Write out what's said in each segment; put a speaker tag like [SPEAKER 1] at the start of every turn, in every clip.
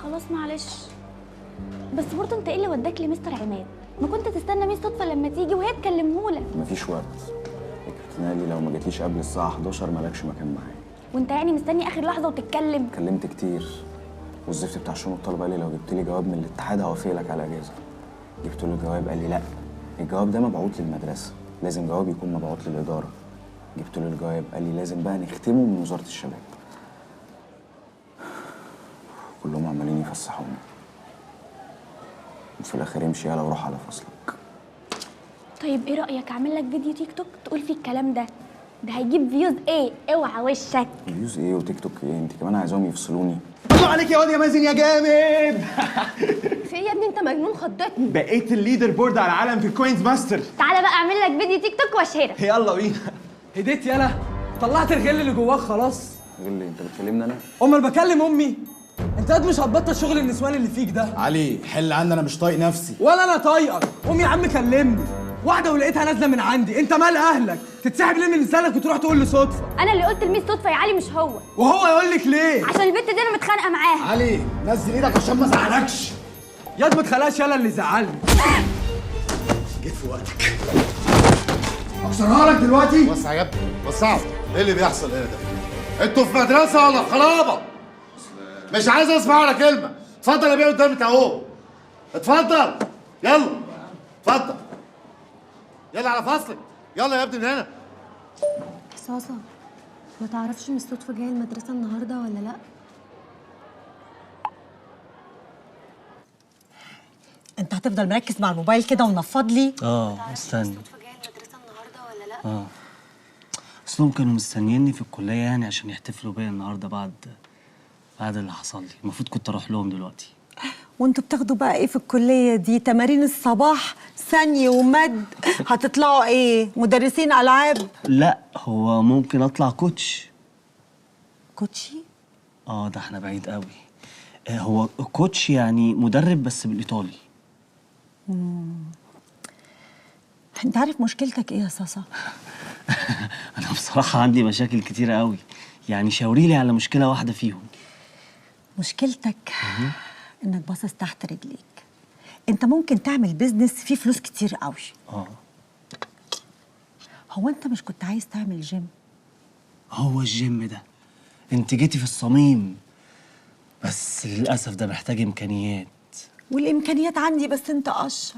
[SPEAKER 1] خلاص معلش. بس برضه انت ايه اللي وداك لمستر عماد؟ ما كنت تستنى ميس صدفه لما تيجي وهي تكلمهولك.
[SPEAKER 2] مفيش وقت. الكابتنالي لو ما جيتليش قبل الساعه 11 مالكش مكان معايا.
[SPEAKER 1] وانت يعني مستني اخر لحظه وتتكلم؟
[SPEAKER 2] اتكلمت كتير، والزفت بتاع شؤون الطلبه قال لي لو جبت لي جواب من الاتحاد هوافق لك على اجازه. جبت له الجواب قال لي لا، الجواب ده مبعوت للمدرسه، لازم جواب يكون مبعوت للاداره. جبت له الجواب قال لي لازم بقى نختمه من وزاره الشباب. كلهم عمالين يفسحوني، وفي الاخر امشي يلا وروح على فصلك.
[SPEAKER 1] طيب ايه رايك اعمل لك فيديو تيك توك تقول فيه الكلام ده؟ ده هيجيب فيوز ايه؟ اوعى وشك.
[SPEAKER 2] فيوز ايه وتيك توك ايه؟ انت كمان عايزاهم يفصلوني؟
[SPEAKER 3] الله عليك يا واد يا مازن يا جامد.
[SPEAKER 1] في ايه يا ابني انت مجنون خضتني؟
[SPEAKER 3] بقيت الليدر بورد على العالم في كوينز ماستر.
[SPEAKER 1] تعالى بقى اعمل لك فيديو تيك توك واشهرك.
[SPEAKER 3] يلا بينا.
[SPEAKER 4] هديت يالا، طلعت الغل اللي جواك خلاص.
[SPEAKER 2] غل؟ انت بتكلمني انا؟
[SPEAKER 4] امال بكلم امي. انت قد مش هتبطل شغل النسوان اللي فيك ده.
[SPEAKER 5] علي حل عني، انا مش طايق نفسي.
[SPEAKER 4] ولا انا طايقك. قوم يا عم كلمني. واحده ولقيتها نازله من عندي، انت مال اهلك؟ تتسحب ليه من لسانك وتروح تقول لي صدفه؟
[SPEAKER 1] انا اللي قلت لميس صدفه يا علي مش هو.
[SPEAKER 4] وهو يقول لك ليه؟
[SPEAKER 1] عشان البت دي انا متخانقه معاها.
[SPEAKER 5] علي نزل ايدك عشان ما ازعلكش.
[SPEAKER 4] ياد ما تخليهاش يالا اللي زعلني.
[SPEAKER 5] جيت في وقتك. اكسرها لك دلوقتي.
[SPEAKER 6] وسع يا ابني وسعوا. ايه اللي بيحصل هنا ده؟ انتوا في مدرسه ولا في خرابه؟ مش عايز اسمع ولا كلمه. اتفضل يا بيه قدامي انت اهو. اتفضل يلا اتفضل يلا على فصلك. يلا يا ابني من هنا.
[SPEAKER 7] صاصة ما تعرفش مش صدفة جاية المدرسة النهاردة ولا لأ؟
[SPEAKER 8] انت هتفضل مركز مع الموبايل كده ومنفض لي؟
[SPEAKER 7] صدفة
[SPEAKER 9] استني.
[SPEAKER 7] جاية المدرسة النهاردة ولا لأ؟
[SPEAKER 9] اصلهم كانوا مستنيني في الكليه يعني عشان يحتفلوا بيا النهارده بعد اللي حصل لي. المفروض كنت اروح لهم دلوقتي.
[SPEAKER 8] وانتوا بتاخدوا بقى ايه في الكلية دي؟ تمارين الصباح ثاني ومد. هتطلعوا ايه؟ مدرسين ألعاب؟
[SPEAKER 9] لا هو ممكن اطلع كوتش.
[SPEAKER 8] كوتشي؟
[SPEAKER 9] ده احنا بعيد قوي. هو كوتش يعني مدرب بس بالايطالي.
[SPEAKER 8] انت عارف مشكلتك ايه يا صاصة؟
[SPEAKER 9] انا بصراحه عندي مشاكل كتيره قوي، يعني شاوريلي على مشكله واحده فيهم.
[SPEAKER 8] مشكلتك انك باصص تحت رجليك. انت ممكن تعمل بيزنس فيه فلوس كتير قوي. هو انت مش كنت عايز تعمل جيم؟
[SPEAKER 9] هو الجيم ده انت جيتي في الصميم، بس للاسف ده محتاج امكانيات.
[SPEAKER 8] والامكانيات عندي، بس انت قشر.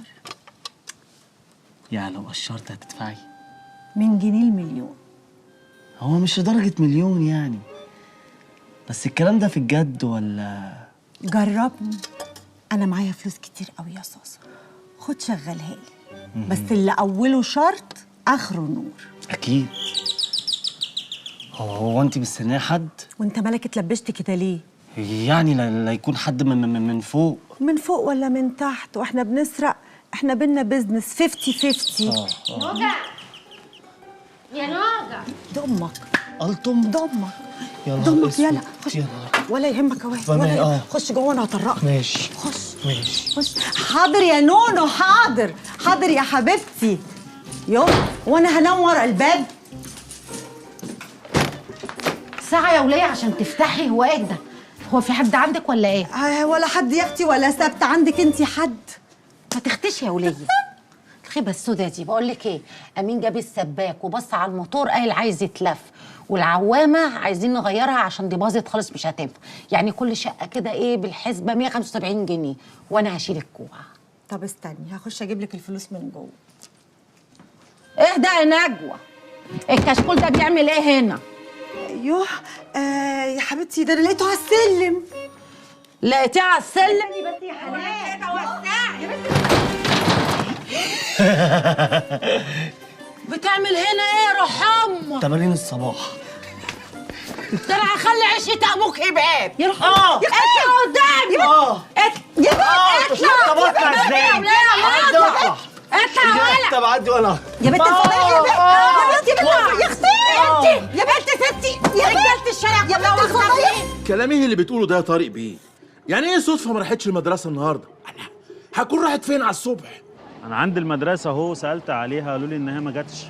[SPEAKER 9] يعني لو قشرت هتدفعي؟
[SPEAKER 8] من جنيه المليون.
[SPEAKER 9] هو مش لدرجه مليون يعني، بس الكلام ده في الجد ولا؟
[SPEAKER 8] جربني، انا معايا فلوس كتير قوي يا صاصة. خد شغلها لي، بس اللي اوله شرط اخره نور.
[SPEAKER 9] اكيد. هو انت مستنيه حد؟
[SPEAKER 8] وانت مالك اتلبشت كده ليه؟
[SPEAKER 9] يعني لا يكون حد من فوق.
[SPEAKER 8] من فوق ولا من تحت؟ واحنا بنسرق؟ احنا بينا بيزنس 50-50.
[SPEAKER 7] نوجع يا نوجع.
[SPEAKER 8] ضمك
[SPEAKER 9] قلتم
[SPEAKER 8] ضمك
[SPEAKER 9] يلا
[SPEAKER 8] ضمك يلا خش.
[SPEAKER 9] يلا
[SPEAKER 8] ولا يهمك اهو.
[SPEAKER 9] فما
[SPEAKER 8] ولا يهمك. خش جوه انا هطرقك.
[SPEAKER 9] ماشي
[SPEAKER 8] خش
[SPEAKER 9] ماشي.
[SPEAKER 8] خش. حاضر يا نونو، حاضر حاضر يا حبيبتي. يو وانا هنور الباب.
[SPEAKER 7] ساعة يا ولية عشان تفتحي. هو ايه ده؟ هو في حد عندك ولا ايه؟
[SPEAKER 8] ولا حد يا اختي ولا ثابت. عندك انتي حد؟
[SPEAKER 7] ما تختشي يا ولية. الخيبة السوداء دي. بقول لك ايه، امين جاب السباك وبص على الموتور قال عايز يتلف، والعوامة عايزين نغيرها عشان دي باظت خالص مش هتنفع. يعني كل شقة كده ايه بالحسبة 175 جنيه، وانا هشيل الكوع.
[SPEAKER 8] طب استني هخش اجيب لك الفلوس من جوه.
[SPEAKER 7] ايه ده يا نجوى؟ الكشكول ده بيعمل ايه هنا؟
[SPEAKER 8] يوه يا حبيبتي ده انا لقيته على السلم.
[SPEAKER 7] لقيتيه على السلم؟
[SPEAKER 8] بس يا حنان كده وسعي.
[SPEAKER 7] بتعمل هنا ايه يا روح امك؟
[SPEAKER 9] تمارين الصباح.
[SPEAKER 7] ده انا هخلي عيشة ابوك هباب. يا روح
[SPEAKER 8] يا
[SPEAKER 7] اطلع قدامي.
[SPEAKER 8] يا بنت
[SPEAKER 9] طب اطلع ازاي؟
[SPEAKER 7] اطلع ولا
[SPEAKER 9] طب عدي ولا
[SPEAKER 8] يا بنت الفضايح. يا بنت يا بنت يا اختي.
[SPEAKER 7] يا بنت ستي يا رجالة الشارع
[SPEAKER 8] يا بنت الفضايح.
[SPEAKER 6] كلام ايه اللي بتقوله ده يا طارق بيه؟ يعني ايه صدفه ما راحتش المدرسه النهارده؟ انا هكون راحت فين على الصبح؟
[SPEAKER 10] انا عند المدرسه اهو، سالت عليها قالوا لي ان هي ما جاتش،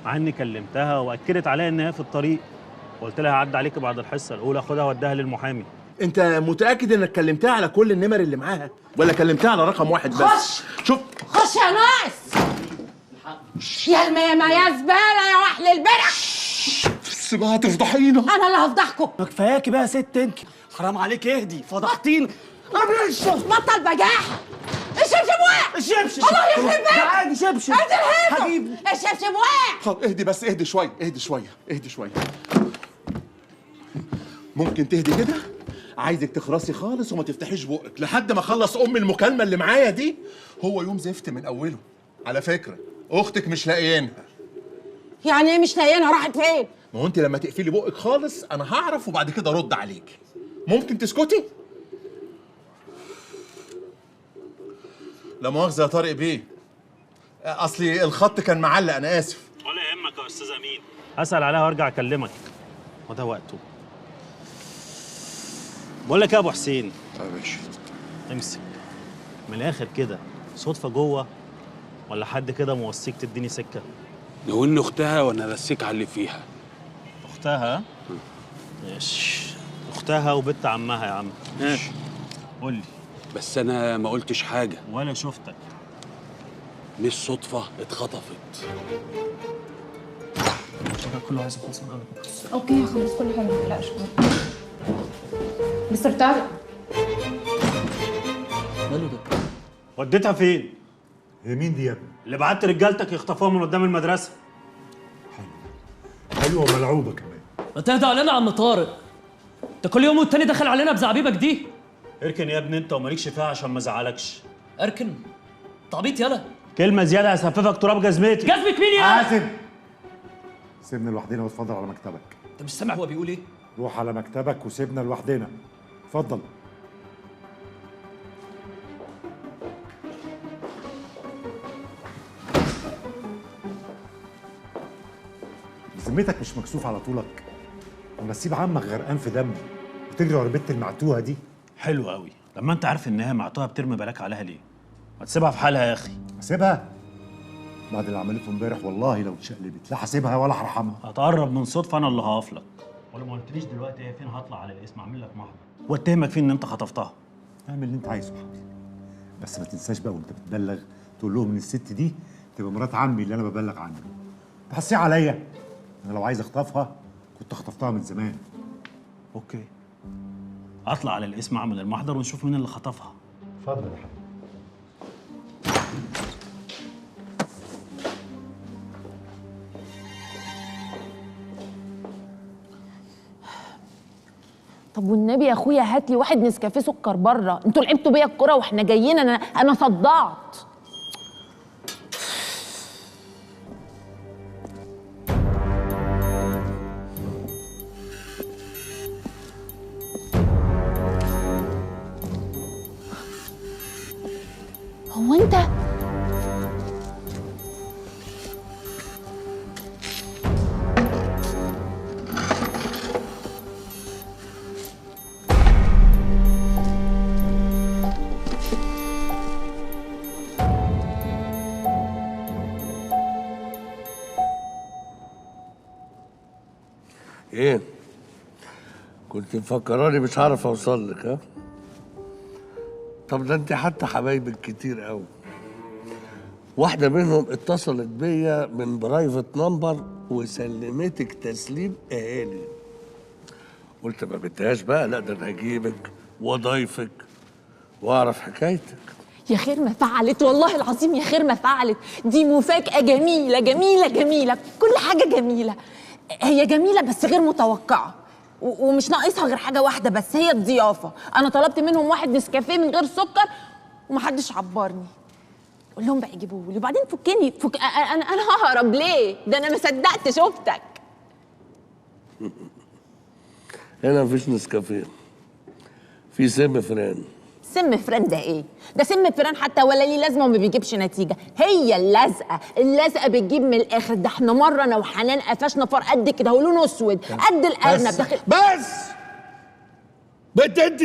[SPEAKER 10] مع اني كلمتها واكدت عليا ان هي في الطريق، وقلت لها هعدي عليكي بعد الحصه الاولى اخدها واديها للمحامي.
[SPEAKER 11] انت متاكد انك كلمتها على كل النمر اللي معاها ولا كلمتها على رقم واحد بس؟ شوف
[SPEAKER 7] خش يا ناقص. يا المية يا زباله يا وحل البرع.
[SPEAKER 11] سيبها تفضحينا.
[SPEAKER 7] انا اللي هفضحكم.
[SPEAKER 9] ما كفاياكي بقى يا ست انت، حرام عليك اهدي، فضحتينا.
[SPEAKER 7] بطل بجاحه. الشبشب واقع.
[SPEAKER 9] الشبشب
[SPEAKER 7] الله يخرب بيتك.
[SPEAKER 9] ده عادي شبشب.
[SPEAKER 7] انزل هاته.
[SPEAKER 9] حبيبي
[SPEAKER 7] الشبشب واقع.
[SPEAKER 11] خلاص اهدي بس، اهدي شويه اهدي شويه اهدي شويه. ممكن تهدي كده؟ عايزك تخرسي خالص وما تفتحيش بقك لحد ما اخلص المكالمه اللي معايا دي. هو يوم زفت من اوله. على فكره اختك مش لاقيينها.
[SPEAKER 7] يعني ايه مش لاقيينها؟ راحت فين؟
[SPEAKER 11] ما هو انت لما تقفلي بقك خالص انا هعرف وبعد كده ارد عليك. ممكن تسكتي؟ لا مؤاخذه يا طارق بيه، اصلي الخط كان معلق، انا اسف.
[SPEAKER 10] ولا يهمك يا استاذ امين، اسال عليها وارجع اكلمك، وده وقته. بقول لك يا ابو حسين.
[SPEAKER 6] يا باشا
[SPEAKER 10] امسك من الاخر كده، صدفه جوه ولا حد كده موصيك تديني سكه؟
[SPEAKER 12] لو ان اختها وانا رسيك على اللي فيها.
[SPEAKER 10] اختها؟ ماشي، اختها وبنت عمها يا عم. ماشي قول لي.
[SPEAKER 12] بس انا ما قلتش حاجه
[SPEAKER 10] ولا شفتك.
[SPEAKER 12] مش صدفه اتخطفت.
[SPEAKER 9] كله عايز يخلص من
[SPEAKER 13] اوكي هخلص كل حاجه ما تقلقش. مستر طارق
[SPEAKER 10] ماله ده؟ وديتها فين؟
[SPEAKER 5] هي مين دي يا ابني؟
[SPEAKER 10] اللي بعت رجالتك يخطفوها من قدام المدرسه.
[SPEAKER 5] حلوه وملعوبه كمان.
[SPEAKER 14] ما تهدى علينا يا عم طارق، انت كل يوم والتاني داخل علينا بزعبيبك دي.
[SPEAKER 10] اركن يا ابني انت ومالكش فيها عشان ما ازعلكش.
[SPEAKER 14] اركن؟ تعبيط يالا.
[SPEAKER 10] كلمه زياده هسففك تراب جزمتي.
[SPEAKER 14] جزمة مين يا
[SPEAKER 5] حاسب سيبنا لوحدنا واتفضل على مكتبك.
[SPEAKER 14] انت مش سامع هو بيقول ايه؟
[SPEAKER 5] روح على مكتبك وسيبنا لوحدنا. اتفضل. ذمتك مش مكسوف على طولك؟ لما تسيب عمك غرقان في دمه وتجري ورا البت المعتوهه دي؟
[SPEAKER 10] حلو قوي، لما انت عارف ان هي معتوهه بترمي بالك عليها ليه؟ ما تسيبها في حالها يا اخي.
[SPEAKER 5] اسيبها؟ بعد اللي عملته امبارح والله لو اتشقلبت لا هسيبها ولا هرحمها.
[SPEAKER 10] هتقرب من صدفه انا اللي هقف لك. ولا ما قلتليش دلوقتي هي فين؟ هطلع على الاسم اعمل لك محضر واتهمك فيه ان انت خطفتها.
[SPEAKER 5] اعمل اللي انت عايزه يا حبيبي، بس ما تنساش بقى وانت بتبلغ تقول لهم ان الست دي تبقى مرات عمي اللي انا ببلغ عنه. تحسيه عليا، انا لو عايز اخطفها كنت خطفتها من زمان.
[SPEAKER 10] اوكي، اطلع على الاسم اعمل المحضر ونشوف مين اللي خطفها.
[SPEAKER 5] اتفضل يا حبيبي.
[SPEAKER 7] طب والنبي يا اخويا هات لي واحد نسكافيه سكر بره، انتوا لعبتوا بيا الكوره واحنا جايين، انا صدعت. هو انت
[SPEAKER 15] ايه؟ كنت مفكراني مش هعرف اوصل لك ها؟ طب ده انت حتى حبايبك كتير قوي. واحدة منهم اتصلت بيا من برايفت نمبر وسلمتك تسليم اهالي. قلت ما بدهاش بقى، لا ده انا هجيبك واضيفك واعرف حكايتك.
[SPEAKER 7] يا خير ما فعلت، والله العظيم يا خير ما فعلت، دي مفاجأة جميلة جميلة جميلة، كل حاجة جميلة. هي جميلة بس غير متوقعة، ومش ناقصها غير حاجة واحدة بس، هي الضيافة. أنا طلبت منهم واحد نسكافيه من غير سكر ومحدش عبرني. قول لهم بقى يجيبوه لي، وبعدين فكني أنا ههرب ليه؟ ده أنا ما صدقت شفتك.
[SPEAKER 15] هنا مفيش نسكافيه، في سم فران.
[SPEAKER 7] سم فران ده ايه؟ ده سم فران حتى ولا ليه لازمه وما بيجيبش نتيجه، هي اللزقه بتجيب من الاخر. ده احنا مره انا وحنان قفشنا فار قد كده ولونه اسود قد الارنب داخل.
[SPEAKER 15] بس بنت انت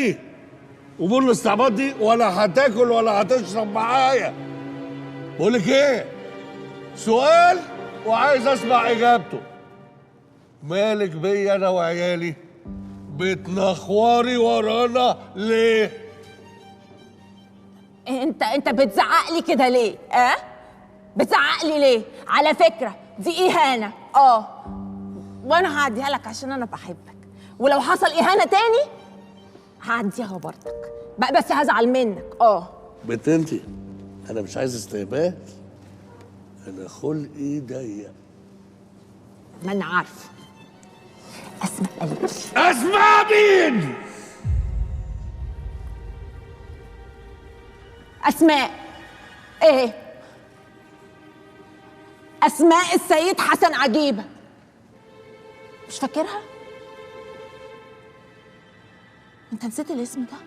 [SPEAKER 15] وبول الاستعباط دي ولا هتاكل ولا هتشرب معايا. بقول لك ايه؟ سؤال وعايز اسمع اجابته. مالك بيا انا وعيالي؟ بتنخوري ورانا ليه؟
[SPEAKER 16] انت بتزعق لي كده ليه؟ بتزعق لي ليه؟ على فكره دي اهانه. وانا هعديها لك عشان انا بحبك، ولو حصل اهانه تاني هعديها برضك، بس هزعل منك.
[SPEAKER 15] بنت انتي، انا مش عايز استهبال، انا خلقي ضيق.
[SPEAKER 16] ما انا عارفه. اسماء قالت
[SPEAKER 15] اسماء مين؟
[SPEAKER 16] اسماء ايه؟ اسماء السيد حسن عجيبه. مش فاكرها؟ انت نسيت الاسم ده؟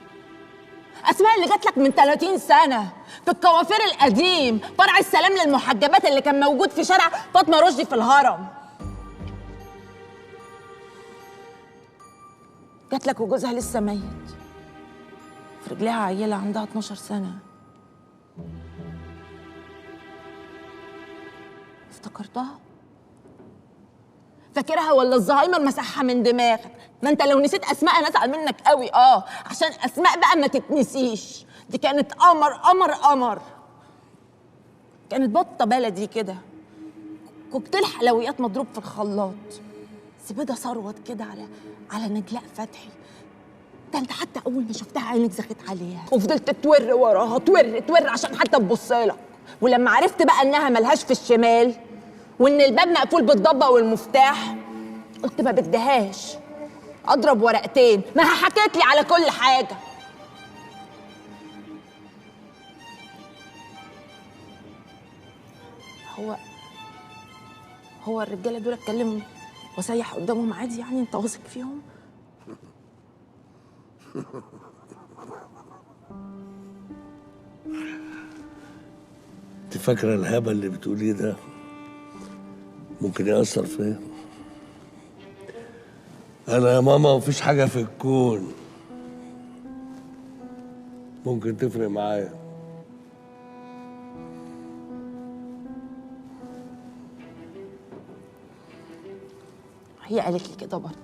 [SPEAKER 16] اسماء اللي جات لك من 30 سنه في الكوافير القديم، فرع السلام للمحجبات اللي كان موجود في شارع فاطمه رشدي في الهرم. جات لك وجوزها لسه ميت، في رجليها عيله عندها 12 سنه. افتكرتها؟ فاكرها ولا الزهايمر مسحها من دماغك؟ ما انت لو نسيت اسماء انا ازعل منك قوي. عشان اسماء بقى ما تتنسيش، دي كانت قمر قمر قمر. كانت بطه بلدي كده، كوكتيل حلويات مضروب في الخلاط، زبده ثروت كده على نجلاء فتحي. ده انت حتى اول ما شفتها عينك زغت عليها وفضلت تور وراها، تور عشان حتى تبصلك. ولما عرفت بقى انها ملهاش في الشمال وان الباب مقفول بالضبه والمفتاح، قلت ما بدهاش اضرب ورقتين، ما حكيت لي على كل حاجه. هو الرجاله دول اتكلموا وسيح قدامهم عادي؟ يعني انت واثق فيهم؟
[SPEAKER 15] انت فاكره الهبل اللي بتقوليه ده ممكن يأثر فيا؟ انا يا ماما مفيش حاجه في الكون ممكن تفرق معايا.
[SPEAKER 16] هي قالت لي كده برضك،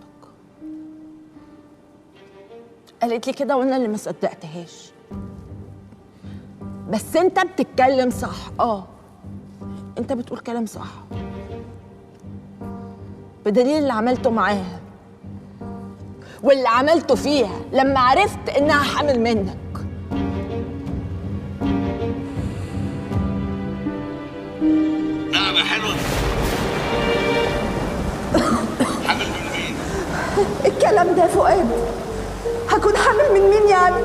[SPEAKER 16] قالت لي كده وانا اللي ما صدقتهاش. بس انت بتتكلم صح. انت بتقول كلام صح، بدليل اللي عملته معاها واللي عملته فيها لما عرفت انها حامل منك.
[SPEAKER 15] نعم يا حلوه. حامل من مين؟
[SPEAKER 16] الكلام ده يا فؤاد، هكون حامل من مين يعني؟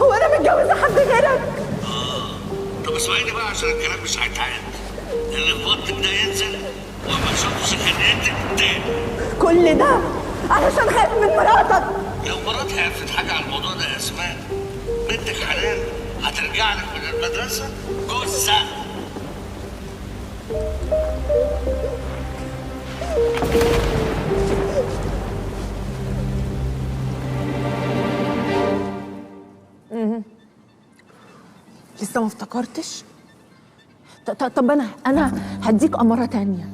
[SPEAKER 16] هو انا متجوزه حد غيرك؟
[SPEAKER 15] طب اسمعيني بقى عشان الكلام مش هيتعاد. اللي في بطنك ده ينزل وما تشوفش سكنيتك تاني.
[SPEAKER 16] كل ده علشان خايف من مراتك؟
[SPEAKER 15] لو مراتي عرفت حاجه على الموضوع ده يا اسماء، بنتك حنان هترجع لك من المدرسه جثه. لسه ما افتكرتش؟ طب انا هديك اماره تانية.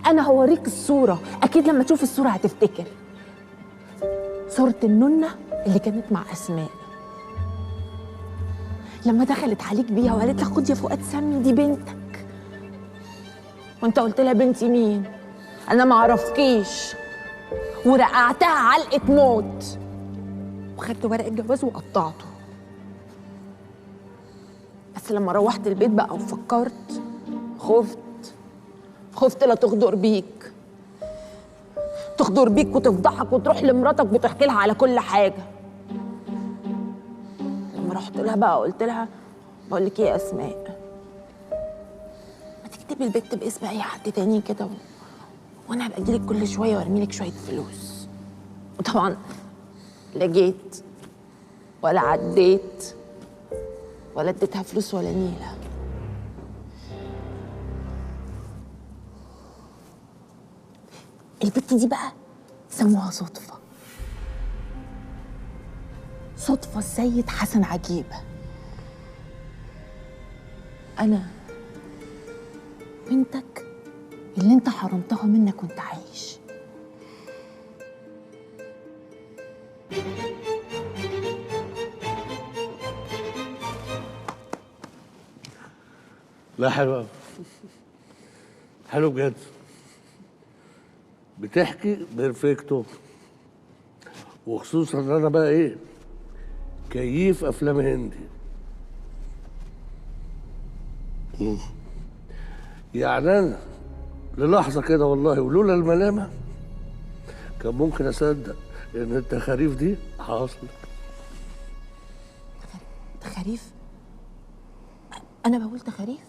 [SPEAKER 15] انا هوريك الصوره، اكيد لما تشوف الصوره هتفتكر. صوره النونه اللي كانت مع اسماء لما دخلت عليك بيها وقالت لك خد يا فؤاد سمي دي بنتك، وانت قلت لها بنتي مين؟ انا ما اعرفكيش، ورقعتها علقه موت وخدت ورق الجواز وقطعته. بس لما روحت البيت بقى وفكرت، خفت لا تغدر بيك وتفضحك وتروح لمراتك وتحكي لها على كل حاجه. لما رحت لها بقى قلت لها بقول لك ايه يا اسماء، ما تكتبي البت باسم اي حد تاني كده وانا هبقى اجيلك كل شويه وارمي لك شويه فلوس. وطبعا لا جيت ولا عديت ولا اديتها فلوس ولا نيله. البت دي بقى سموها صدفه السيد حسن عجيبه. انا بنتك اللي انت حرمتها منك وانت عايش. لا حلو قوي. حلو بجد. بتحكي بيرفكتو. وخصوصا ان انا بقى ايه؟ كيف افلام هندي. يعني انا للحظه كده والله ولولا الملامه كان ممكن اصدق ان التخاريف دي حاصله.
[SPEAKER 16] تخاريف؟ انا بقول تخاريف؟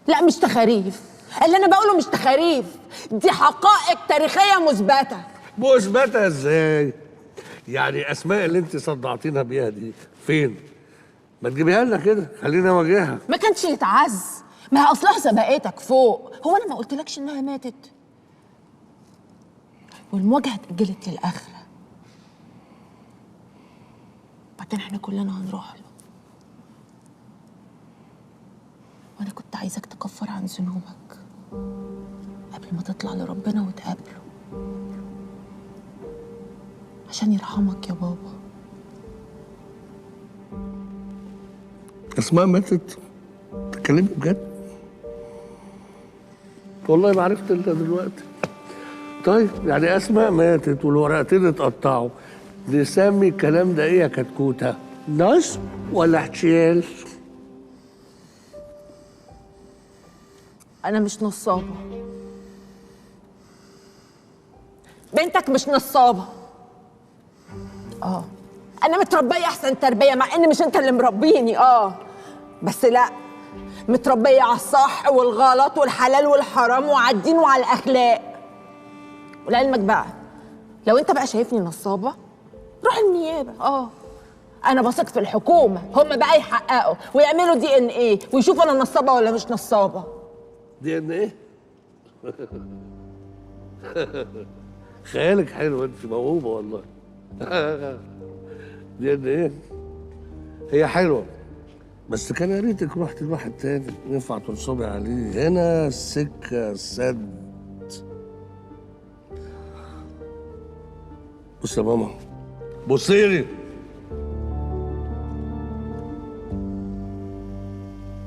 [SPEAKER 16] لا مش تخاريف، اللي انا بقوله مش تخاريف، دي حقائق تاريخيه مثبته.
[SPEAKER 15] مثبته ازاي؟ يعني اسماء اللي انت صدعتينا بيها دي فين؟ ما تجيبيها لنا كده، خلينا نواجهها.
[SPEAKER 16] ما كانش يتعز، ما هي اصلها سبقتك فوق. هو انا ما قلتلكش انها ماتت؟ والمواجهه اتاجلت للاخره، بعدين احنا كلنا هنروح له، وانا كنت عايزك تكفر عن ذنوبك قبل ما تطلع لربنا وتقابله عشان يرحمك يا بابا.
[SPEAKER 15] اسماء ماتت؟ تتكلمي بجد؟ والله ما عرفت الا دلوقتي. طيب يعني اسماء ماتت والورقتين اتقطعوا، نسمي الكلام ده ايه يا كتكوته؟ نصب ولا احتيال؟
[SPEAKER 16] انا مش نصابه، بنتك مش نصابه. انا متربيه احسن تربيه، مع ان مش انت اللي مربيني. بس لا، متربيه على الصح والغلط والحلال والحرام وعلى الدين وعلى الاخلاق. ولعلمك بقى، لو انت بقى شايفني نصابه روح النيابه. انا بثق في الحكومه، هم بقى يحققوا ويعملوا DNA ويشوفوا انا نصابه ولا مش نصابه.
[SPEAKER 15] DNA؟ خيالك حلو، انت موهوبه والله. DNA هي حلوه، بس كان يا ريتك رحت لواحد تاني ينفع تنصبي عليه. هنا السكه سد. بص يا ماما، بصيلي.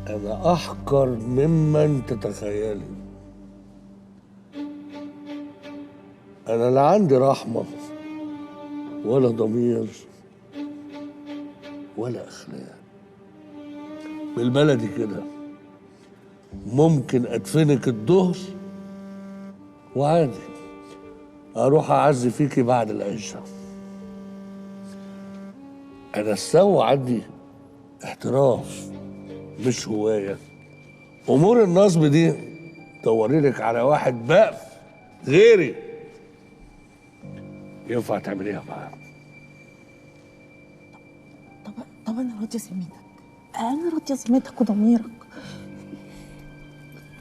[SPEAKER 15] أنا أحقر ممن تتخيلي. أنا لا عندي رحمة ولا ضمير ولا أخلاق. بالبلدي كده ممكن أدفنك الظهر وعادي أروح أعزي فيكي بعد العشاء. أنا السو عندي احتراف مش هواية. أمور النصب دي دوريلك على واحد بقى غيري ينفع تعمليها معاه.
[SPEAKER 16] طب انا راضيه ذمتك، انا راضيه ذمتك وضميرك.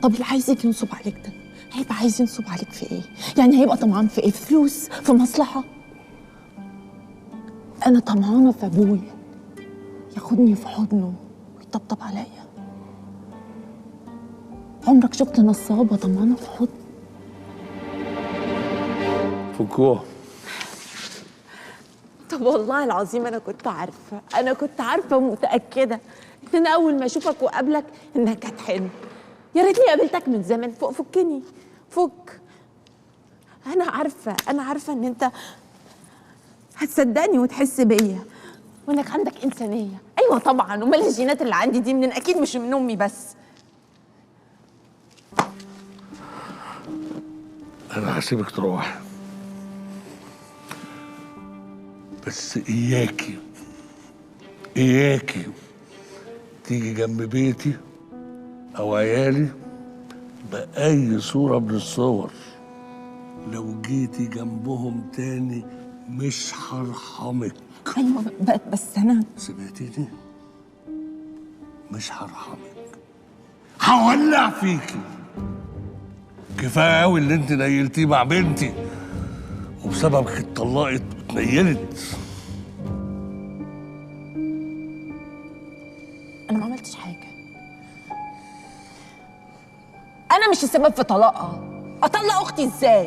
[SPEAKER 16] طب اللي عايز يجي ينصب عليك ده هيبقى عايز ينصب عليك في ايه؟ يعني هيبقى طمعان في ايه؟ في فلوس؟ في مصلحه؟ انا طمعانه في ابويا ياخدني في حضنه ويطبطب عليا. عمرك شفت نصابه طمعانه في حضن؟
[SPEAKER 15] فكوه.
[SPEAKER 16] طب والله العظيم انا كنت عارفه ومتاكده ان انا اول ما اشوفك واقابلك انك هتحن. يا ريتني قابلتك من زمان. فكني فك. انا عارفه ان انت هتصدقني وتحس بيا وانك عندك انسانيه. ايوه طبعا، امال الجينات اللي عندي دي منين؟ اكيد مش من امي بس.
[SPEAKER 15] أنا هسيبك تروح، بس إياكي تيجي جنب بيتي أو عيالي بأي صورة من الصور. لو جيتي جنبهم تاني مش هرحمك.
[SPEAKER 16] ايوه بس انا
[SPEAKER 15] سمعتيني؟ مش هرحمك، هولع فيكي. كفايه قوي اللي انت نيلتيه مع بنتي وبسببك اتطلقت واتنيلت.
[SPEAKER 16] انا ما عملتش حاجه. انا مش السبب في طلاقها. اطلق اختي ازاي؟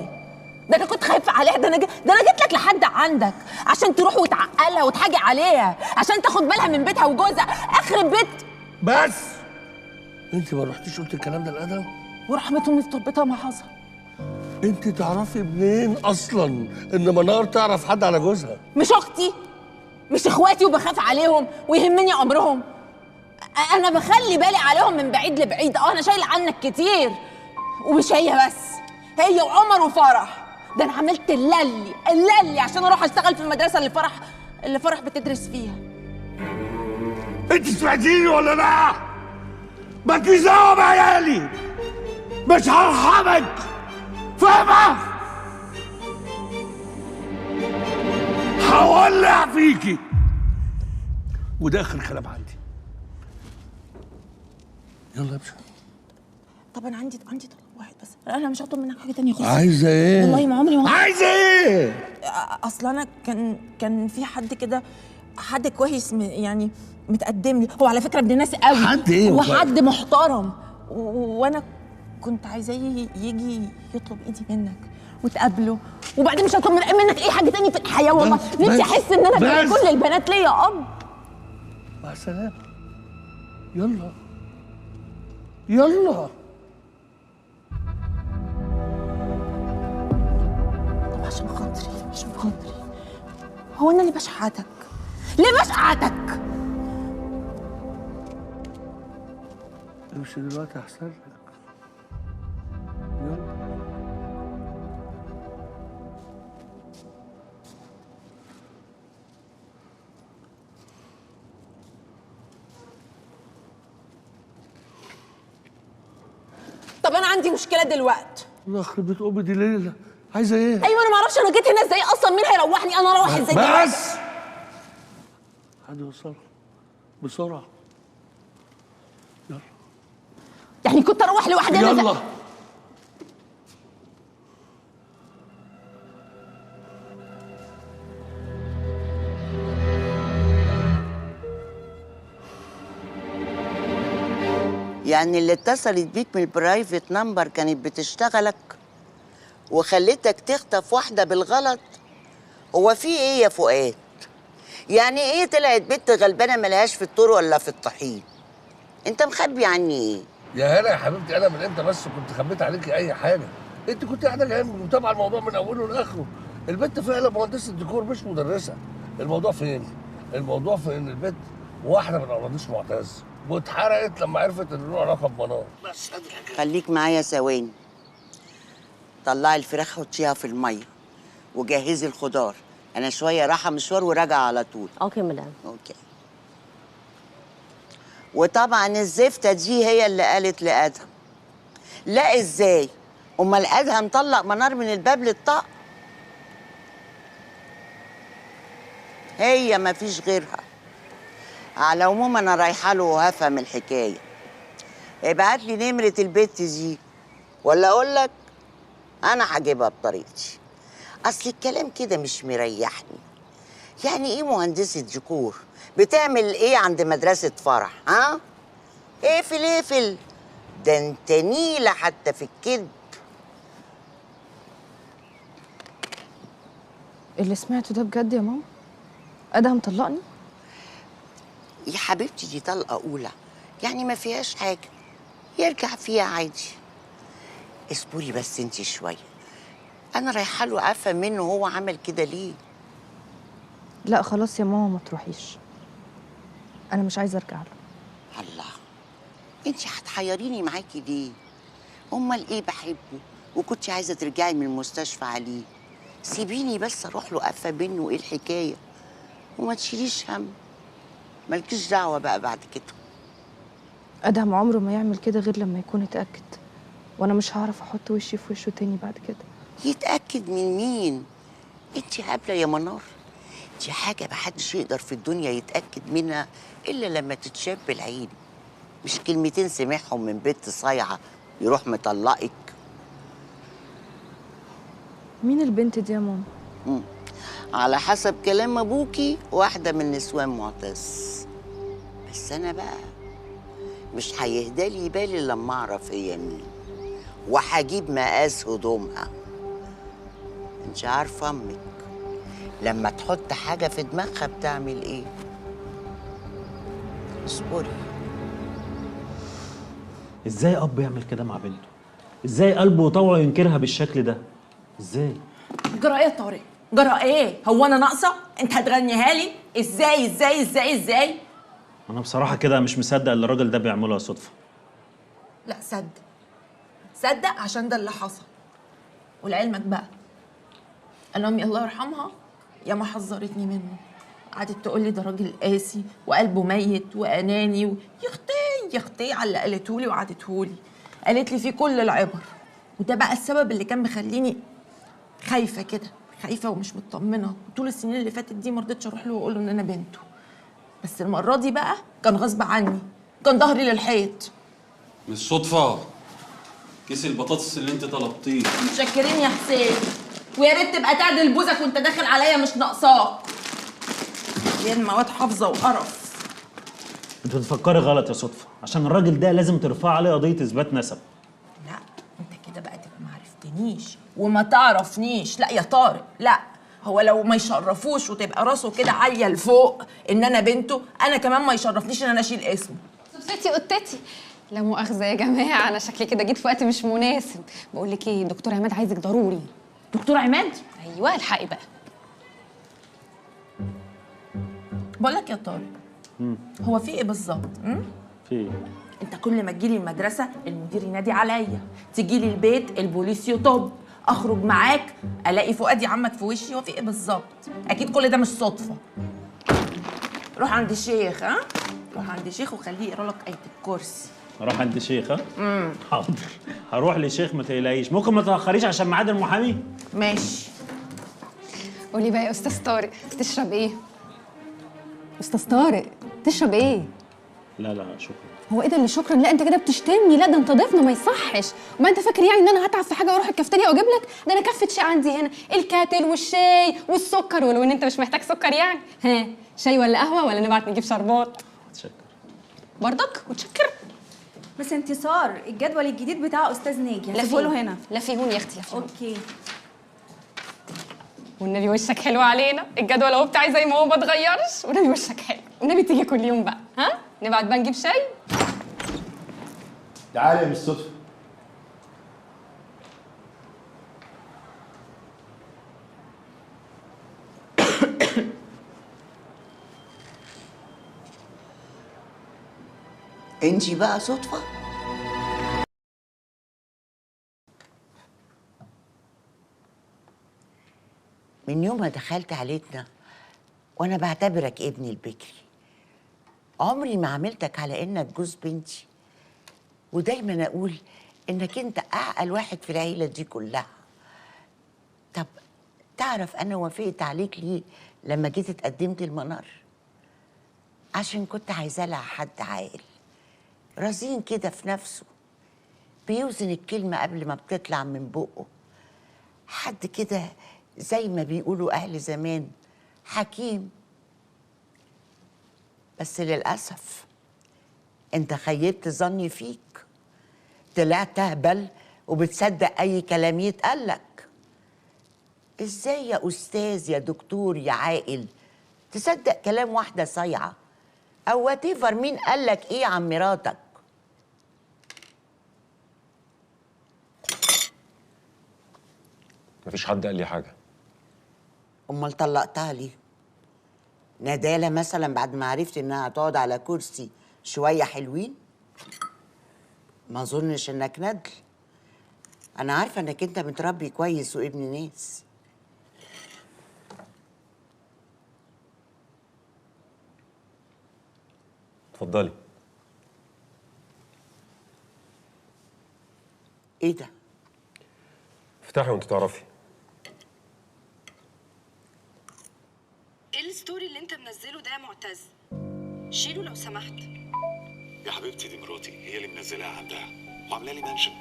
[SPEAKER 16] ده انا كنت خايفه عليها. ده انا جيت لك لحد عندك عشان تروح وتعقلها وتحاجي عليها، عشان تاخد بالها من بيتها وجوزها. اخرب بيت.
[SPEAKER 15] بس انت ما رحتيش قلت الكلام ده لادهم؟
[SPEAKER 16] ورحمة امي في تربتها ما حصل.
[SPEAKER 15] انت تعرفي منين اصلا ان منار تعرف حد على جوزها؟
[SPEAKER 16] مش اختي، مش اخواتي وبخاف عليهم ويهمني امرهم. انا بخلي بالي عليهم من بعيد لبعيد. انا شايله عنك كتير. ومش هي بس، هي وعمر وفرح. ده انا عملت اللي عشان اروح اشتغل في المدرسه اللي فرح بتدرس فيها.
[SPEAKER 15] انت سمعتيني ولا لا؟ مالكيش دعوه بعيالي، مش هرحمك، فاهمه؟ هولع فيكي، وده اخر كلام عندي. يلا يا باشا.
[SPEAKER 16] طب انا عندي طلب واحد بس، انا مش هطلب منك حاجه تانية خالص.
[SPEAKER 15] عايزه ايه؟
[SPEAKER 16] والله ما عمري ما
[SPEAKER 15] عايزه ايه؟
[SPEAKER 16] اصل انا كان في حد كده، حد كويس يعني متقدم لي. هو على فكره ابن ناس قوي.
[SPEAKER 15] حد ايه؟
[SPEAKER 16] هو حد محترم، وانا كنت عايزاه يجي يطلب ايدي منك وتقابله، وبعدين مش هطلب منك اي حاجه تاني في الحياه. والله نفسي احس ان انا زي كل البنات ليا اب.
[SPEAKER 15] مع السلامه. يلا يلا.
[SPEAKER 16] طب عشان خاطري هو انا اللي بشحتك؟ ليه بشحتك؟
[SPEAKER 15] امشي دلوقتي احسن لك. يلا.
[SPEAKER 16] طب انا عندي مشكله دلوقتي.
[SPEAKER 15] الله يخرب بيت امي دي ليله. عايزه ايه؟
[SPEAKER 16] ايوه انا ما اعرفش انا جيت هنا ازاي اصلا. مين هيروحني؟ انا اروح ازاي دلوقتي؟
[SPEAKER 15] بس حد يوصلها بسرعه. يلا.
[SPEAKER 16] يعني كنت اروح لوحدي انا؟
[SPEAKER 15] يلا.
[SPEAKER 17] يعني اللي اتصلت بيك من البرايفت نمبر كانت بتشتغلك وخلتك تخطف واحدة بالغلط؟ هو في ايه يا فؤاد؟ يعني ايه طلعت بنت غلبانة ملهاش في الطور ولا في الطحين؟ انت مخبي عني ايه؟
[SPEAKER 15] يا هلا يا حبيبتي، انا من امتى بس كنت خبيت عليكي اي حاجه؟ انت كنت قاعده جنبي ومتابعه الموضوع من اوله لاخره. البنت فعلا مهندسه ديكور مش مدرسه. الموضوع فين؟ الموضوع في ان البنت واحده من اولاديش معتز واتحرقت لما عرفت ان له علاقه بمنار. بس
[SPEAKER 17] خليك معايا ثواني. طلعي الفراخ حطيها في الميه وجهزي الخضار. انا شويه رايحه مشوار وراجعه على طول.
[SPEAKER 18] اوكي مدام.
[SPEAKER 17] اوكي. وطبعا الزفته دي هي اللي قالت لادهم. لا ازاي؟ امال ادهم طلق منار من الباب للطاق؟ هي مفيش غيرها. على العموم انا رايحه له وهفهم الحكايه. ابعت لي نمره البت دي ولا اقول لك انا هجيبها بطريقتي. اصل الكلام كده مش مريحني. يعني ايه مهندسه ديكور بتعمل ايه عند مدرسه فرح؟ ها؟ اقفل. ده انت نيله حتى في الكذب.
[SPEAKER 13] اللي سمعته ده بجد يا ماما؟ ادهم طلقني؟
[SPEAKER 17] يا حبيبتي دي طلقه اولى، يعني ما فيهاش حاجه، يرجع فيها عادي. اصبري بس انتي شويه، انا رايحه له افهم منه هو عمل كده ليه.
[SPEAKER 13] لا خلاص يا ماما ما تروحيش، انا مش عايزه ارجع له.
[SPEAKER 17] الله، انتي هتحيريني معاكي ليه؟ امال ايه بحبه وكنتي عايزه ترجعي من المستشفى عليه؟ سيبيني بس اروح له افهم منه ايه الحكايه وما تشيليش هم. مالكيش دعوه بقى بعد كده.
[SPEAKER 13] ادهم عمره ما يعمل كده غير لما يكون اتاكد، وانا مش هعرف احط وشي في وشه تاني بعد كده.
[SPEAKER 17] يتاكد من مين؟ انتي هبله يا منار. دي حاجه محدش يقدر في الدنيا يتاكد منها الا لما تتشاف بالعين، مش كلمتين سمعهم من بنت صايعه يروح مطلقك.
[SPEAKER 13] مين البنت دي يا ماما؟
[SPEAKER 17] على حسب كلام ابوكي واحده من نسوان معتز، بس انا بقى مش هيهدالي بالي لما اعرف هي مين، وهجيب مقاس هدومها. انت عارفه امك لما تحط حاجه في دماغها بتعمل ايه؟ اصبري.
[SPEAKER 10] ازاي اب يعمل كده مع بنته؟ ازاي قلبه وطوعه ينكرها بالشكل ده؟ ازاي؟
[SPEAKER 16] جرى ايه يا طارق؟ جرى ايه؟ هو انا ناقصه؟ انت هتغنيها لي؟ ازاي ازاي ازاي ازاي؟
[SPEAKER 10] انا بصراحه كده مش مصدق اللي الراجل ده بيعمله يا صدفه.
[SPEAKER 16] لا صدق، صدق عشان ده اللي حصل. ولعلمك بقى انا امي الله يرحمها يا ما حذرتني منه، قعدت تقول لي ده راجل قاسي وقلبه ميت واناني يا اختي يا اختي على اللي قالته لي وقعدته لي، قالت لي فيه كل العبر. وده بقى السبب اللي كان مخليني خايفه كده، خايفه ومش مطمنه، وطول السنين اللي فاتت دي ما رضيتش اروح له واقول له ان انا بنته. بس المره دي بقى كان غصب عني، كان ظهري للحيط.
[SPEAKER 12] مش صدفه كيس البطاطس اللي انت طلبتيه.
[SPEAKER 16] متشكرين يا حسين، ويا ريت تبقى تعدل بوزك وانت داخل عليا، مش ناقصاك. يا المواد حافظه وقرف.
[SPEAKER 10] انت بتفكري غلط يا صدفه، عشان الراجل ده لازم ترفع عليه قضيه اثبات نسب.
[SPEAKER 16] لا انت كده بقى تبقى ما عرفتنيش وما تعرفنيش. لا يا طارق لا، هو لو ما يشرفوش وتبقى راسه كده عاليه لفوق ان انا بنته، انا كمان ما يشرفنيش ان انا اشيل اسمه.
[SPEAKER 18] صدفتي قطتي. لا مؤاخذه يا جماعه، انا شكلي كده جيت في وقت مش مناسب. بقول لك ايه، دكتور عماد عايزك ضروري.
[SPEAKER 16] دكتور عماد؟
[SPEAKER 18] ايوه الحقي بقى.
[SPEAKER 16] بقول لك يا طارق، هو في ايه بالظبط؟
[SPEAKER 10] في ايه؟
[SPEAKER 16] انت كل ما تجيلي المدرسه المدير ينادي عليا، تجيلي البيت البوليس يطب، اخرج معاك الاقي فؤاد يعمك في وشي. هو في ايه بالظبط؟ اكيد كل ده مش صدفه. روح عند الشيخ، ها؟ روح عند الشيخ وخليه يقرا لك ايه الكرسي.
[SPEAKER 10] اروح عند شيخ؟ ها؟ حاضر، هروح لشيخ ما تقلقيش. ممكن ما تاخريش عشان ميعاد المحامي؟
[SPEAKER 16] ماشي.
[SPEAKER 18] قولي بقى يا استاذ طارق، تشرب ايه؟ استاذ طارق تشرب ايه؟
[SPEAKER 10] لا لا شكرا.
[SPEAKER 18] هو ايه ده اللي شكرا؟ لا انت كده بتشتمني. لا ده انت ضيفنا ما يصحش. وما انت فاكر يعني ان انا هتعب في حاجه واروح الكافتيريا واجيب لك؟ ده انا كفه شاي عندي هنا، الكاتل والشاي والسكر، ولو ان انت مش محتاج سكر يعني. ها شاي ولا قهوه ولا نبعت نجيب شربات؟
[SPEAKER 10] متشكر.
[SPEAKER 18] برضك متشكر.
[SPEAKER 1] بس انتصار، الجدول الجديد بتاع استاذ ناجي هسيبه له هنا.
[SPEAKER 18] لا فيهون يا اختي، لا فيهون.
[SPEAKER 1] اوكي.
[SPEAKER 18] والنبي وشك حلو علينا، الجدول اهو بتاعي زي ما هو ما اتغيرش، والنبي وشك حلو، والنبي تيجي كل يوم بقى. ها نبعت بقى نجيب شاي.
[SPEAKER 6] تعالي يا مش صدفه.
[SPEAKER 17] انتي بقى صدفه؟ من يوم ما دخلت عيلتنا وانا بعتبرك ابني البكري، عمري ما عملتك على انك جوز بنتي، ودايما اقول انك انت اعقل واحد في العيله دي كلها. طب تعرف انا وافقت عليك ليه لما جيت اتقدمت المنار؟ عشان كنت عايزاه لها حد عاقل رزين كده في نفسه، بيوزن الكلمه قبل ما بتطلع من بقه، حد كده زي ما بيقولوا اهل زمان حكيم. بس للاسف انت خيبت ظني فيك، طلعت اهبل وبتصدق اي كلام يتقالك. ازاي يا استاذ يا دكتور يا عاقل تصدق كلام واحده صايعه او واتيفر؟ مين قالك ايه عن مراتك؟
[SPEAKER 19] مفيش حد قال لي حاجه.
[SPEAKER 17] امال طلقتها ليه؟ ندالة مثلا بعد ما عرفت انها هتقعد على كرسي شويه حلوين؟ ما اظنش انك ندل. انا عارفه انك انت متربي كويس وابن ناس.
[SPEAKER 19] اتفضلي.
[SPEAKER 17] ايه ده؟
[SPEAKER 19] افتحي وانت تعرفي.
[SPEAKER 20] ايه الستوري اللي انت منزله ده يا معتز؟ شيله لو سمحت.
[SPEAKER 21] يا حبيبتي دي مراتي، هي اللي منزلاها عندها وعامله لي منشن.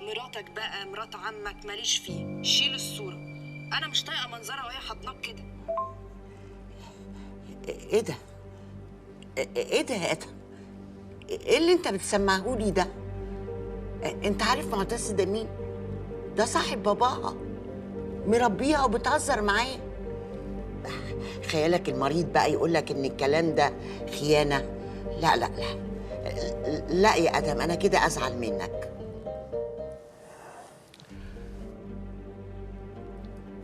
[SPEAKER 20] مراتك بقى مرات عمك ماليش فيه، شيل الصوره. انا مش طايقه منظرها وهي حضناك كده.
[SPEAKER 17] ايه ده؟ ايه ده يا ادم؟ ايه اللي انت بتسمعهولي ده؟ انت عارف معتز ده مين؟ ده صاحب باباها، مربيها وبتهزر معاه. خيالك المريض بقى يقولك ان الكلام ده خيانه. لا لا لا، لا يا ادم، انا كده ازعل منك.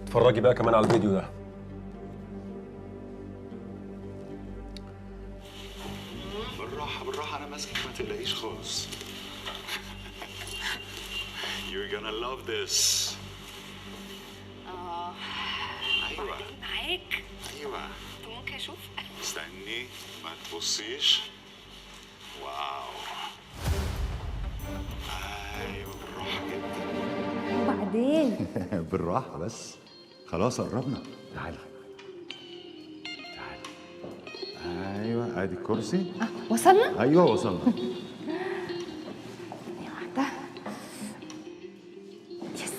[SPEAKER 19] اتفرجي بقى كمان على الفيديو ده.
[SPEAKER 21] بالراحة بالراحة، أنا ماسكك ما تقلقيش خالص. You're gonna love this. أيوة
[SPEAKER 20] معاك.
[SPEAKER 21] أيوة.
[SPEAKER 20] طب ممكن اشوف؟
[SPEAKER 21] استني ما تبصيش. واو. أيوة بالراحة جدا.
[SPEAKER 1] وبعدين
[SPEAKER 5] بالراحه بس، خلاص قربنا. تعالي ايوه، ادي الكرسي.
[SPEAKER 13] وصلنا؟
[SPEAKER 5] ايوه وصلنا.
[SPEAKER 13] واحدة. يس.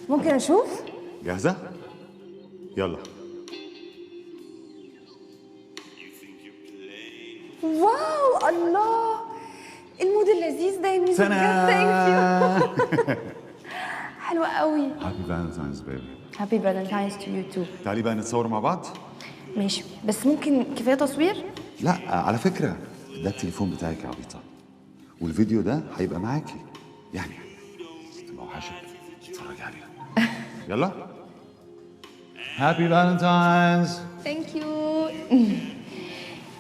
[SPEAKER 13] ممكن اشوف؟
[SPEAKER 5] جاهزه؟ يلا.
[SPEAKER 13] واو الله، المود اللذيذ ده يا ميزو بجد. ثانك يو. حلوة قوي.
[SPEAKER 5] هابي فالنتاينز بيبي.
[SPEAKER 13] هابي فالنتاينز تو يو تو.
[SPEAKER 5] تعالي بقى نتصور مع بعض.
[SPEAKER 13] ماشي، بس ممكن كفاية تصوير؟
[SPEAKER 5] لا على فكره ده التليفون بتاعك يا عبيطه، والفيديو ده هيبقى معاكي، يعني تبقى وحشك تتفرجي عليها. يلا. هابي فالنتاينز.
[SPEAKER 13] ثانك يو.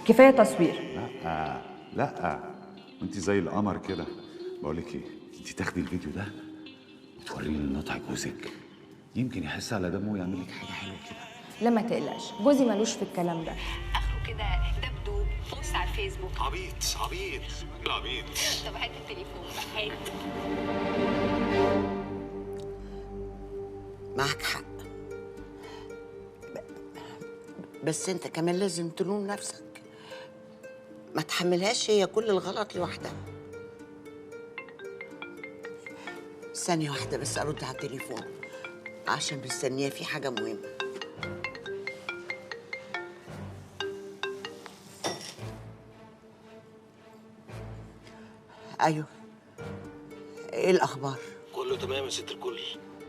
[SPEAKER 13] كفاية تصوير.
[SPEAKER 5] لا وانت زي القمر كده. بقول لك ايه، انت تاخدي الفيديو ده وتوريه لنطع جوزك، يمكن يحس على دمه ويعمل لك حاجه حلوه كده.
[SPEAKER 13] لا ما تقلقش، جوزي ملوش في الكلام ده.
[SPEAKER 20] اخره كده دبدوب بوست على الفيسبوك.
[SPEAKER 21] عبيط عبيط عبيط.
[SPEAKER 20] طب هات التليفون بقى، هات.
[SPEAKER 17] معك حق، بس انت كمان لازم تلوم نفسك، ما تحملهاش هي كل الغلط لوحدها. ثانية واحدة بس أرد على التليفون عشان مستنية في حاجة مهمة. أيوه، إيه الأخبار؟
[SPEAKER 3] كله تمام يا ست الكل.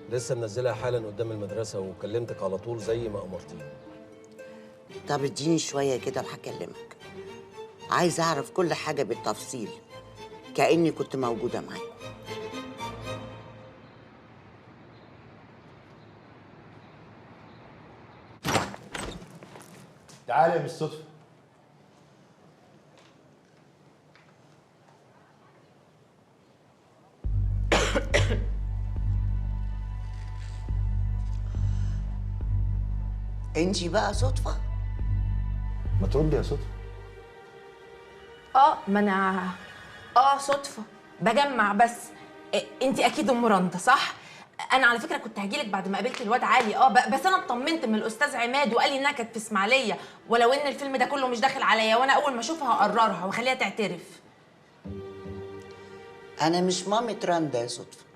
[SPEAKER 3] لسه منزلها حالا قدام المدرسة وكلمتك على طول زي ما أمرتيني.
[SPEAKER 17] طب اديني شوية كده وهكلمك. عايز أعرف كل حاجة بالتفصيل كأني كنت موجودة معاك.
[SPEAKER 6] تعالي يا مس صدفة.
[SPEAKER 17] انتي بقى صدفة؟
[SPEAKER 6] ما تردي يا صدفة.
[SPEAKER 16] ما انا صدفه بجمع بس. انت اكيد ام رندا صح؟ انا على فكره كنت هجيلك بعد ما قابلت الواد علي. بس انا اطمنت من الاستاذ عماد وقال لي انها كانت في اسماعيليه، ولو ان الفيلم ده كله مش داخل عليا، وانا اول ما اشوفها هقررها واخليها تعترف.
[SPEAKER 17] أنا مش مامة رندا يا صدفة.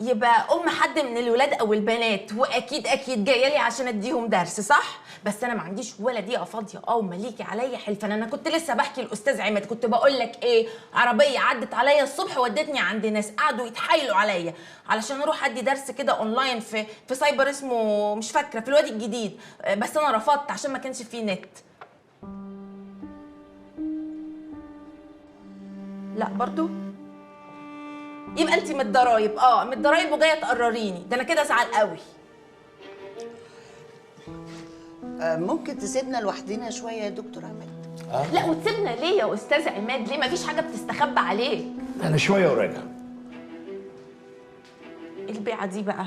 [SPEAKER 16] يبقى ام حد من الولاد او البنات، واكيد اكيد جايه لي عشان اديهم درس صح؟ بس انا ما عنديش ولا دقيقه فاضيه ومليكي عليا حلفان. انا كنت لسه بحكي الاستاذ عماد، كنت بقول لك ايه، عربيه عدت عليا الصبح ودتني عند ناس قعدوا يتحايلوا عليا علشان اروح ادي درس كده اونلاين في سايبر اسمه مش فاكره في الوادي الجديد، بس انا رفضت عشان ما كانش فيه نت. لا برضو يبقى انت من الضرايب. من الضرايب وجايه تقرريني، ده انا كده ازعل قوي.
[SPEAKER 17] ممكن تسيبنا لوحدنا شويه يا دكتور عماد؟
[SPEAKER 16] لا وتسيبنا ليه يا استاذ عماد؟ ليه؟ مفيش حاجه بتستخبى عليك.
[SPEAKER 6] انا شويه وراجع.
[SPEAKER 16] البيعه دي بقى.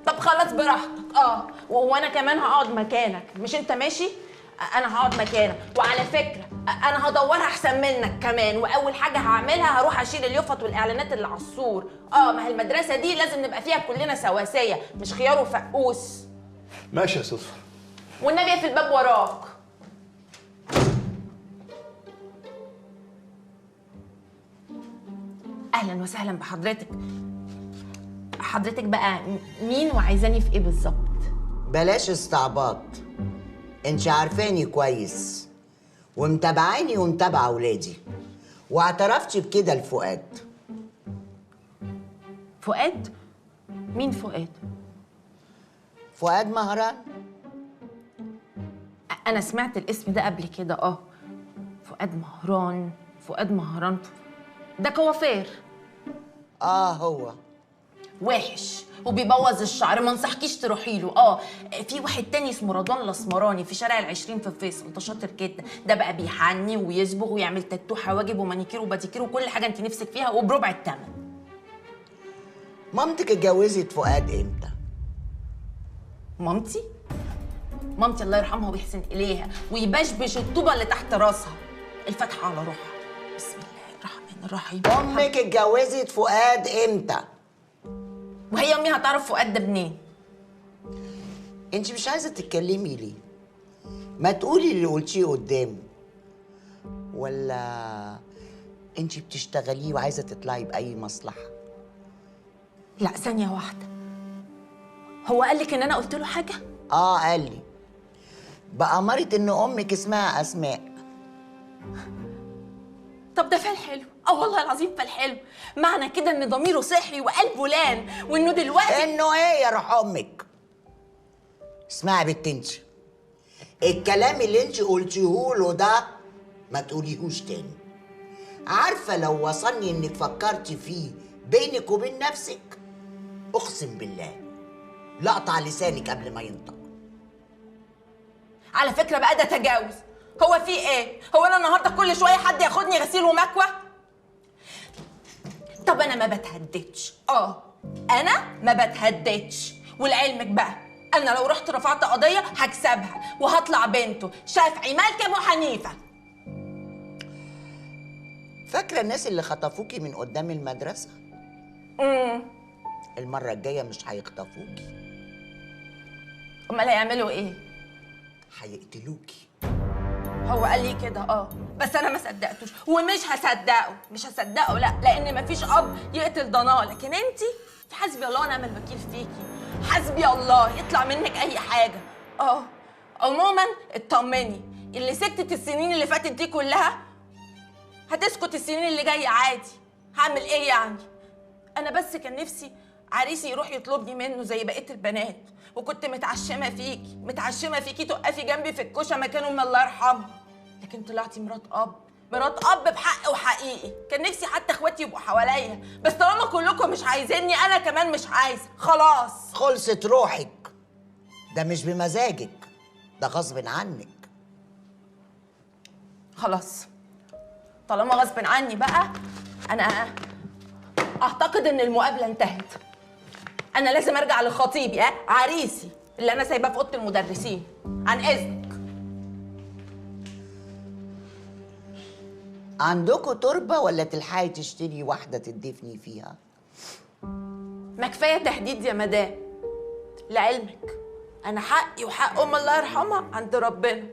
[SPEAKER 16] طب خلاص براحتك. وانا كمان هقعد مكانك، مش انت ماشي؟ انا هقعد مكانك. وعلى فكره انا هدورها احسن منك كمان، واول حاجه هعملها هروح اشيل اليفط والاعلانات اللي على السور. ما هي المدرسه دي لازم نبقى فيها كلنا سواسيه، مش خيار وفقوس.
[SPEAKER 6] ماشي يا صدفة.
[SPEAKER 16] والنبي في الباب وراك. اهلا وسهلا بحضرتك. حضرتك بقى مين وعايزاني في ايه بالظبط؟
[SPEAKER 17] بلاش استعباط، انت عارفاني كويس ومتابعاني ومتابعه اولادي، واعترفتي بكده لفؤاد.
[SPEAKER 16] فؤاد؟ مين فؤاد؟
[SPEAKER 17] فؤاد مهران.
[SPEAKER 16] انا سمعت الاسم ده قبل كده.
[SPEAKER 7] فؤاد مهران ده كوافير.
[SPEAKER 17] هو
[SPEAKER 7] وحش وبيبوظ الشعر، ما انصحكيش تروحي له. في واحد تاني اسمه رضوان الاسمراني في شارع العشرين في فيصل، ده شاطر جدا، ده بقى بيحني ويصبغ ويعمل تاتو حواجب ومانيكير وباديكير وكل حاجه انت نفسك فيها وبربع الثمن.
[SPEAKER 17] مامتك اتجوزت فؤاد امتى؟
[SPEAKER 7] مامتي الله يرحمها ويحسن اليها ويبشبش الطوبه اللي تحت راسها. الفاتحه على روحها. بسم الله الرحمن الرحيم.
[SPEAKER 17] امك اتجوزت فؤاد امتى؟
[SPEAKER 7] وهي امي هتعرف فؤاد ده منين؟
[SPEAKER 17] انت مش عايزه تتكلمي ليه؟ ما تقولي اللي قلتيه قدامه. ولا انت بتشتغليه وعايزه تطلعي باي مصلحه؟
[SPEAKER 7] لا ثانيه واحده، هو قال لك ان انا قلت له حاجه؟
[SPEAKER 17] قال لي بأمارة ان امك اسمها اسماء.
[SPEAKER 7] طب ده فال حلو، والله العظيم فال حلو. معنى كده ان ضميره صحي وقلبه لان، وانه دلوقتي
[SPEAKER 17] انه ايه يا روح امك؟ اسمعي يا بت انت، الكلام اللي انت قلتيه له ده ما تقوليهوش تاني. عارفه لو وصلني انك فكرتي فيه بينك وبين نفسك، اقسم بالله لقطع لسانك قبل ما ينطق.
[SPEAKER 7] على فكره بقى ده تجاوز. هو في ايه؟ هو انا النهارده كل شويه حد ياخدني غسيل ومكوى؟ طب انا ما بتهددش. انا ما بتهددش. ولعلمك بقى انا لو رحت رفعت قضيه هكسبها وهطلع بنته شافعي مالك ابو حنيفه.
[SPEAKER 17] فاكره الناس اللي خطفوكي من قدام المدرسه؟ المره الجايه مش هيخطفوكي.
[SPEAKER 7] امال هيعملوا ايه؟
[SPEAKER 17] هيقتلوكي.
[SPEAKER 7] هو قال لي كده بس انا ما صدقتوش ومش هصدقه لا، لان مفيش اب يقتل ضناه. لكن انت حسبي الله ونعم الوكيل فيكي، حسبي الله يطلع منك اي حاجه. عموما اطمني، اللي سكتت السنين اللي فاتت دي كلها هتسكت السنين اللي جايه عادي. هعمل ايه يعني؟ انا بس كان نفسي عريسي يروح يطلبني منه زي بقيه البنات، وكنت متعشمه فيكي تقفي جنبي في الكوشه مكان امي الله يرحمها. لكن طلعتي مرات اب بحق وحقيقي. كان نفسي حتى اخواتي يبقوا حواليا، بس طالما كلكم مش عايزيني انا كمان مش عايزه. خلاص
[SPEAKER 17] خلصت روحك. ده مش بمزاجك، ده غصب عنك.
[SPEAKER 7] خلاص طالما غصب عني بقى، انا اعتقد ان المقابله انتهت. انا لازم ارجع لخطيبي عريسي اللي انا سايباه في اوضه المدرسين. عن اذنك.
[SPEAKER 17] عندكوا تربه ولا تلحقي تشتري واحده تدفني فيها؟
[SPEAKER 7] ما كفايه تهديد يا مدام. لعلمك انا حقي وحق ام الله يرحمها عند ربنا.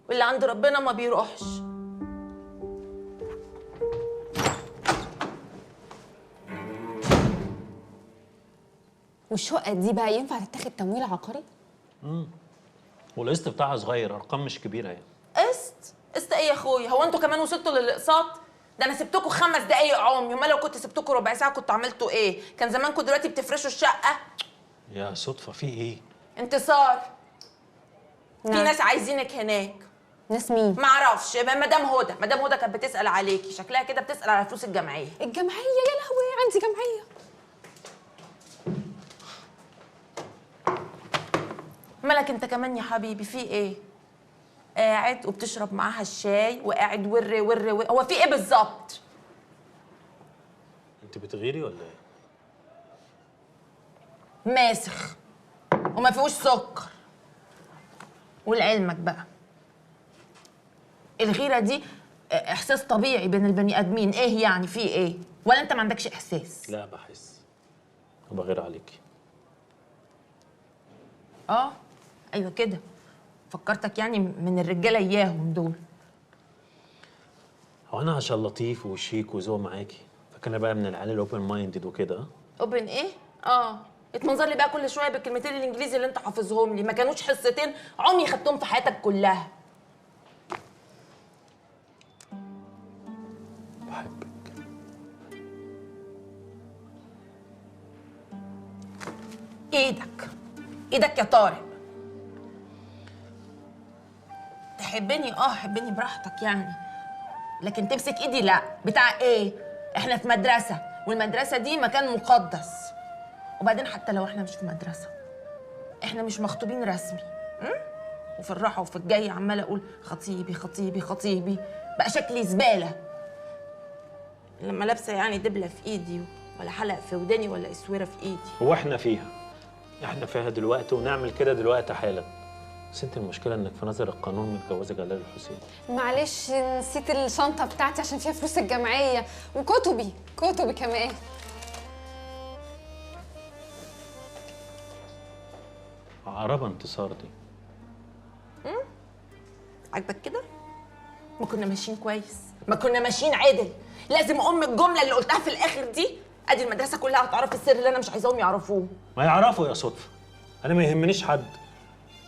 [SPEAKER 7] واللي عند ربنا ما بيروحش.
[SPEAKER 18] والشقه دي بقى ينفع تتاخد تمويل عقاري؟
[SPEAKER 10] والقسط بتاعها صغير، ارقام مش كبيره يعني.
[SPEAKER 7] قسط ايه يا اخويا؟ هو انتوا كمان وصلتوا للاقساط؟ ده انا سبتكم 5 دقايق عمي، امال لو كنت سبتكم ربع ساعه كنتوا عملتوا ايه؟ كان زمانكم دلوقتي بتفرشوا الشقه.
[SPEAKER 10] يا صدفه في ايه؟
[SPEAKER 7] انتصار، في ناس عايزينك هناك.
[SPEAKER 18] ناس مين؟
[SPEAKER 7] معرفش. مدام هدى كانت بتسال عليكي، شكلها كده بتسال على فلوس الجمعيه.
[SPEAKER 18] الجمعيه؟ يا لهوي عندي جمعيه.
[SPEAKER 7] مالك انت كمان يا حبيبي؟ في ايه؟ قاعد وبتشرب معاها الشاي وقاعد ور. هو في ايه بالظبط؟
[SPEAKER 10] انت بتغيري ولا ايه؟
[SPEAKER 7] ماسخ وما فيهوش سكر. ولعلمك بقى الغيره دي احساس طبيعي بين البني ادمين. ايه يعني؟ في ايه؟ ولا انت ما عندكش احساس؟
[SPEAKER 10] لا بحس وبغير عليكي.
[SPEAKER 7] ايوه كده، فكرتك يعني من الرجاله اياهم دول.
[SPEAKER 10] هو انا عشان لطيف وشيك وذوق معاكي فكان بقى من العيال الاوبن مايندد وكده.
[SPEAKER 7] اوبن ايه؟ اتمنظر لي بقى كل شويه بالكلمتين الانجليزي اللي انت حافظهم لي، ما كانوش حصتين عمري خدتهم في حياتك كلها.
[SPEAKER 10] بحبك.
[SPEAKER 7] ايدك يا طارق.
[SPEAKER 16] حبني حبني براحتك يعني، لكن تمسك ايدي لا. بتاع ايه؟ احنا في مدرسه، والمدرسه دي مكان مقدس. وبعدين حتى لو احنا مش في مدرسه، احنا مش مخطوبين رسمي. وفي الراحه وفي الجاي عماله اقول خطيبي خطيبي خطيبي، بقى شكلي زباله لما لابسه يعني دبله في ايدي، ولا حلق في وداني، ولا اسوره في ايدي.
[SPEAKER 10] هو احنا فيها دلوقتي، ونعمل كده دلوقتي حالا. بس انت المشكله انك في نظر القانون متجوزه جلال الحسين.
[SPEAKER 18] معلش نسيت الشنطه بتاعتي عشان فيها فلوس الجمعيه وكتبي كمان.
[SPEAKER 10] عربة انتصار دي.
[SPEAKER 16] عاجبك كده؟ ما كنا ماشيين كويس، ما كنا ماشيين عدل. لازم الجمله اللي قلتها في الاخر دي، ادي المدرسه كلها هتعرف السر اللي انا مش عايزاهم يعرفوه.
[SPEAKER 10] ما يعرفوا يا صدفه، انا ما يهمنيش حد،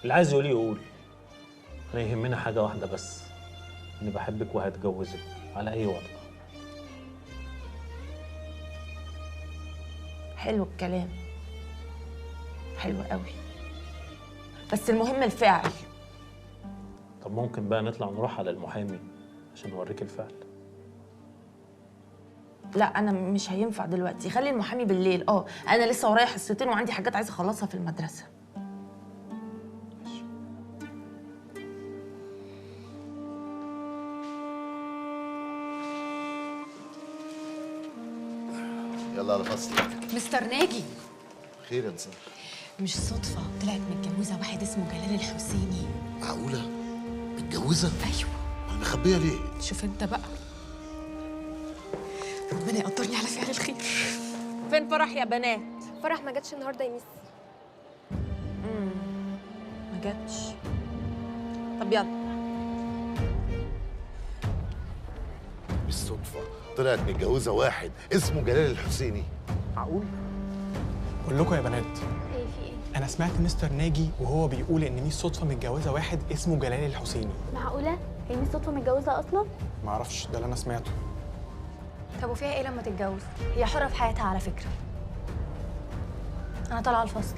[SPEAKER 10] اللي عايز يقول يقول. انا يهمني حاجه واحده بس، اني بحبك وهتجوزك على اي وضع.
[SPEAKER 16] حلو الكلام، حلو قوي، بس المهم الفعل.
[SPEAKER 10] طب ممكن بقى نطلع نروح على المحامي عشان اوريك الفعل؟
[SPEAKER 16] لا انا مش هينفع دلوقتي، خلي المحامي بالليل. انا لسه ورايا حصتين وعندي حاجات عايزه اخلصها في المدرسه.
[SPEAKER 6] يلا على فصلك.
[SPEAKER 18] مستر ناجي،
[SPEAKER 6] خير يا نصر؟
[SPEAKER 18] مش صدفه طلعت متجوزه واحد اسمه جلال الحسيني.
[SPEAKER 6] معقولة؟ متجوزة؟
[SPEAKER 18] ايوه.
[SPEAKER 6] امال مخبية ليه؟
[SPEAKER 18] شوف انت بقى، ربنا يقدرني على فعل الخير.
[SPEAKER 16] فين فرح يا بنات؟
[SPEAKER 2] فرح ما جاتش النهارده يا ميس.
[SPEAKER 16] ما جاتش. طب يلا.
[SPEAKER 6] بالصدفة طلعت متجوزة واحد اسمه جلال الحسيني.
[SPEAKER 4] معقول؟ بقول لكم يا بنات،
[SPEAKER 2] ايه في ايه؟
[SPEAKER 4] انا سمعت مستر ناجي وهو بيقول ان ميس صدفه متجوزه واحد اسمه جلال الحسيني.
[SPEAKER 1] معقوله؟ هي ميس صدفه متجوزه اصلا؟
[SPEAKER 4] معرفش، ده اللي انا سمعته.
[SPEAKER 2] طب وفيها ايه لما تتجوز؟ هي حرة في حياتها على فكرة. أنا طالعة الفصل.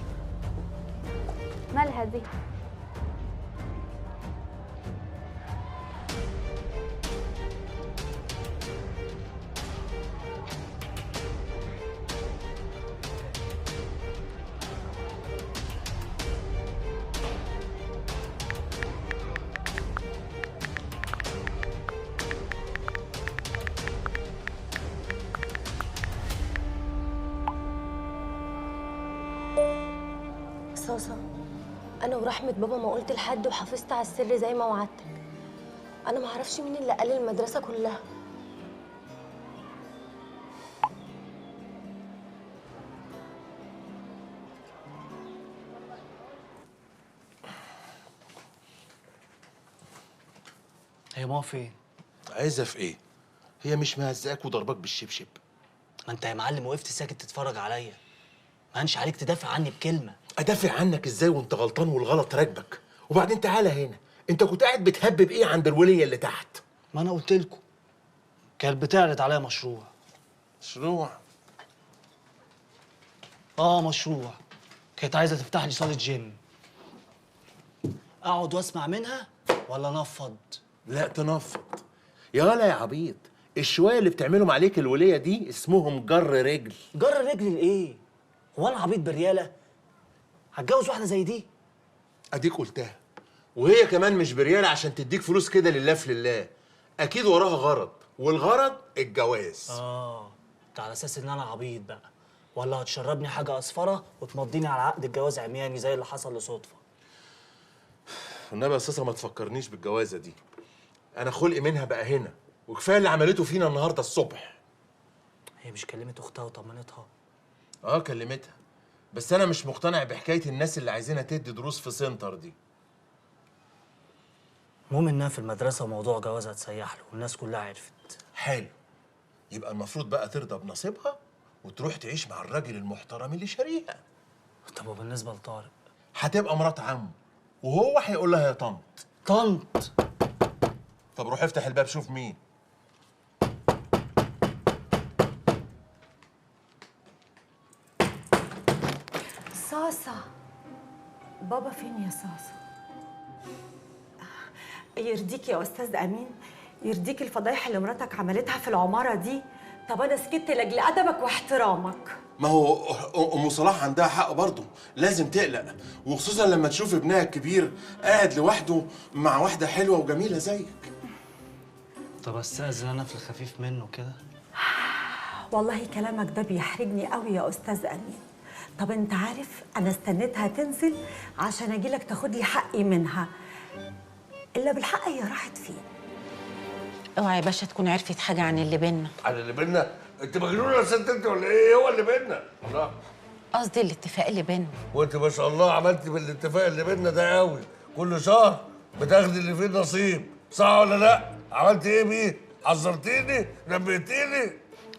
[SPEAKER 1] مالها دي؟
[SPEAKER 2] صاصة، أنا ورحمة بابا ما قلت لحد وحافظت على السر زي ما وعدتك. أنا ما اعرفش مين اللي قال المدرسة كلها.
[SPEAKER 9] هي ماما فين؟
[SPEAKER 11] عايزة في ايه؟ هي مش مهزقاك وضرباك بالشبشب؟
[SPEAKER 9] ما انت يا معلم وقفت ساكت تتفرج عليا، ما هنش عليك تدافع عني بكلمه.
[SPEAKER 11] ادافع عنك ازاي وانت غلطان والغلط راكبك؟ وبعدين تعالى هنا، انت كنت قاعد بتهبب ايه عند الوليه اللي تحت؟
[SPEAKER 9] ما انا قلت لكم كانت بتعرض عليا مشروع.
[SPEAKER 11] مشروع؟
[SPEAKER 9] مشروع. كانت عايزه تفتح لي صاله جيم. اقعد واسمع منها ولا نفض؟
[SPEAKER 11] لا تنفض. يالا يا عبيط، الشويه اللي بتعملهم عليك الوليه دي اسمهم جر رجل.
[SPEAKER 9] جر رجل لايه؟ هو انا عبيط برياله؟ هتجوز واحده زي دي؟
[SPEAKER 11] اديك قلتها، وهي كمان مش برياله عشان تديك فلوس كده لله في لله. اكيد وراها غرض، والغرض الجواز.
[SPEAKER 9] انت على اساس ان انا عبيط بقى، ولا هتشربني حاجه اصفره وتمضيني على عقد الجواز عمياني زي اللي حصل لصدفه؟
[SPEAKER 11] والنبي يا استاذه ما تفكرنيش بالجوازه دي، انا خلقي منها بقى هنا، وكفايه اللي عملته فينا النهارده الصبح.
[SPEAKER 9] هي مش كلمت اختها وطمنتها؟
[SPEAKER 11] كلمتها، بس انا مش مقتنع بحكايه الناس اللي عايزينها تدي دروس في سنتر دي.
[SPEAKER 9] المهم انها في المدرسه وموضوع جوازها اتسيح له والناس كلها عرفت.
[SPEAKER 11] حلو، يبقى المفروض بقى ترضى بنصيبها وتروح تعيش مع الراجل المحترم اللي شاريها.
[SPEAKER 9] طب وبالنسبه لطارق؟
[SPEAKER 11] هتبقى مرات عمه، وهو هيقول لها يا طنط.
[SPEAKER 9] طنط؟
[SPEAKER 11] طب روح افتح الباب شوف مين.
[SPEAKER 8] صاصة، بابا فين يا صاصة؟ يرضيك يا استاذ امين، يرضيك الفضايح اللي مراتك عملتها في العماره دي؟ طب انا سكت لاجل ادبك واحترامك.
[SPEAKER 11] ما هو ام صلاح عندها حق برضه، لازم تقلق، وخصوصا لما تشوف ابنها الكبير قاعد لوحده مع واحده حلوه وجميله زيك.
[SPEAKER 9] طب استاذن انا في الخفيف منه كده؟
[SPEAKER 8] والله كلامك ده بيحرجني قوي يا استاذ امين. طب انت عارف انا استنيتها تنزل عشان اجيلك تاخد لي حقي منها، الا بالحق هي راحت فين؟
[SPEAKER 7] اوعى يا باشا تكون عرفت حاجه عن اللي بينا.
[SPEAKER 15] عن اللي بينا؟ انت مجنونه يا ست انت ولا ايه؟ هو اللي بينا؟ الله.
[SPEAKER 7] قصدي الاتفاق اللي بينا.
[SPEAKER 15] وانت ما شاء الله عملتي بالاتفاق اللي بينا ده قوي، كل شهر بتاخدي اللي فيه نصيب، صح ولا لا؟ عملتي ايه بيه؟ حذرتيني؟ نبهتيني؟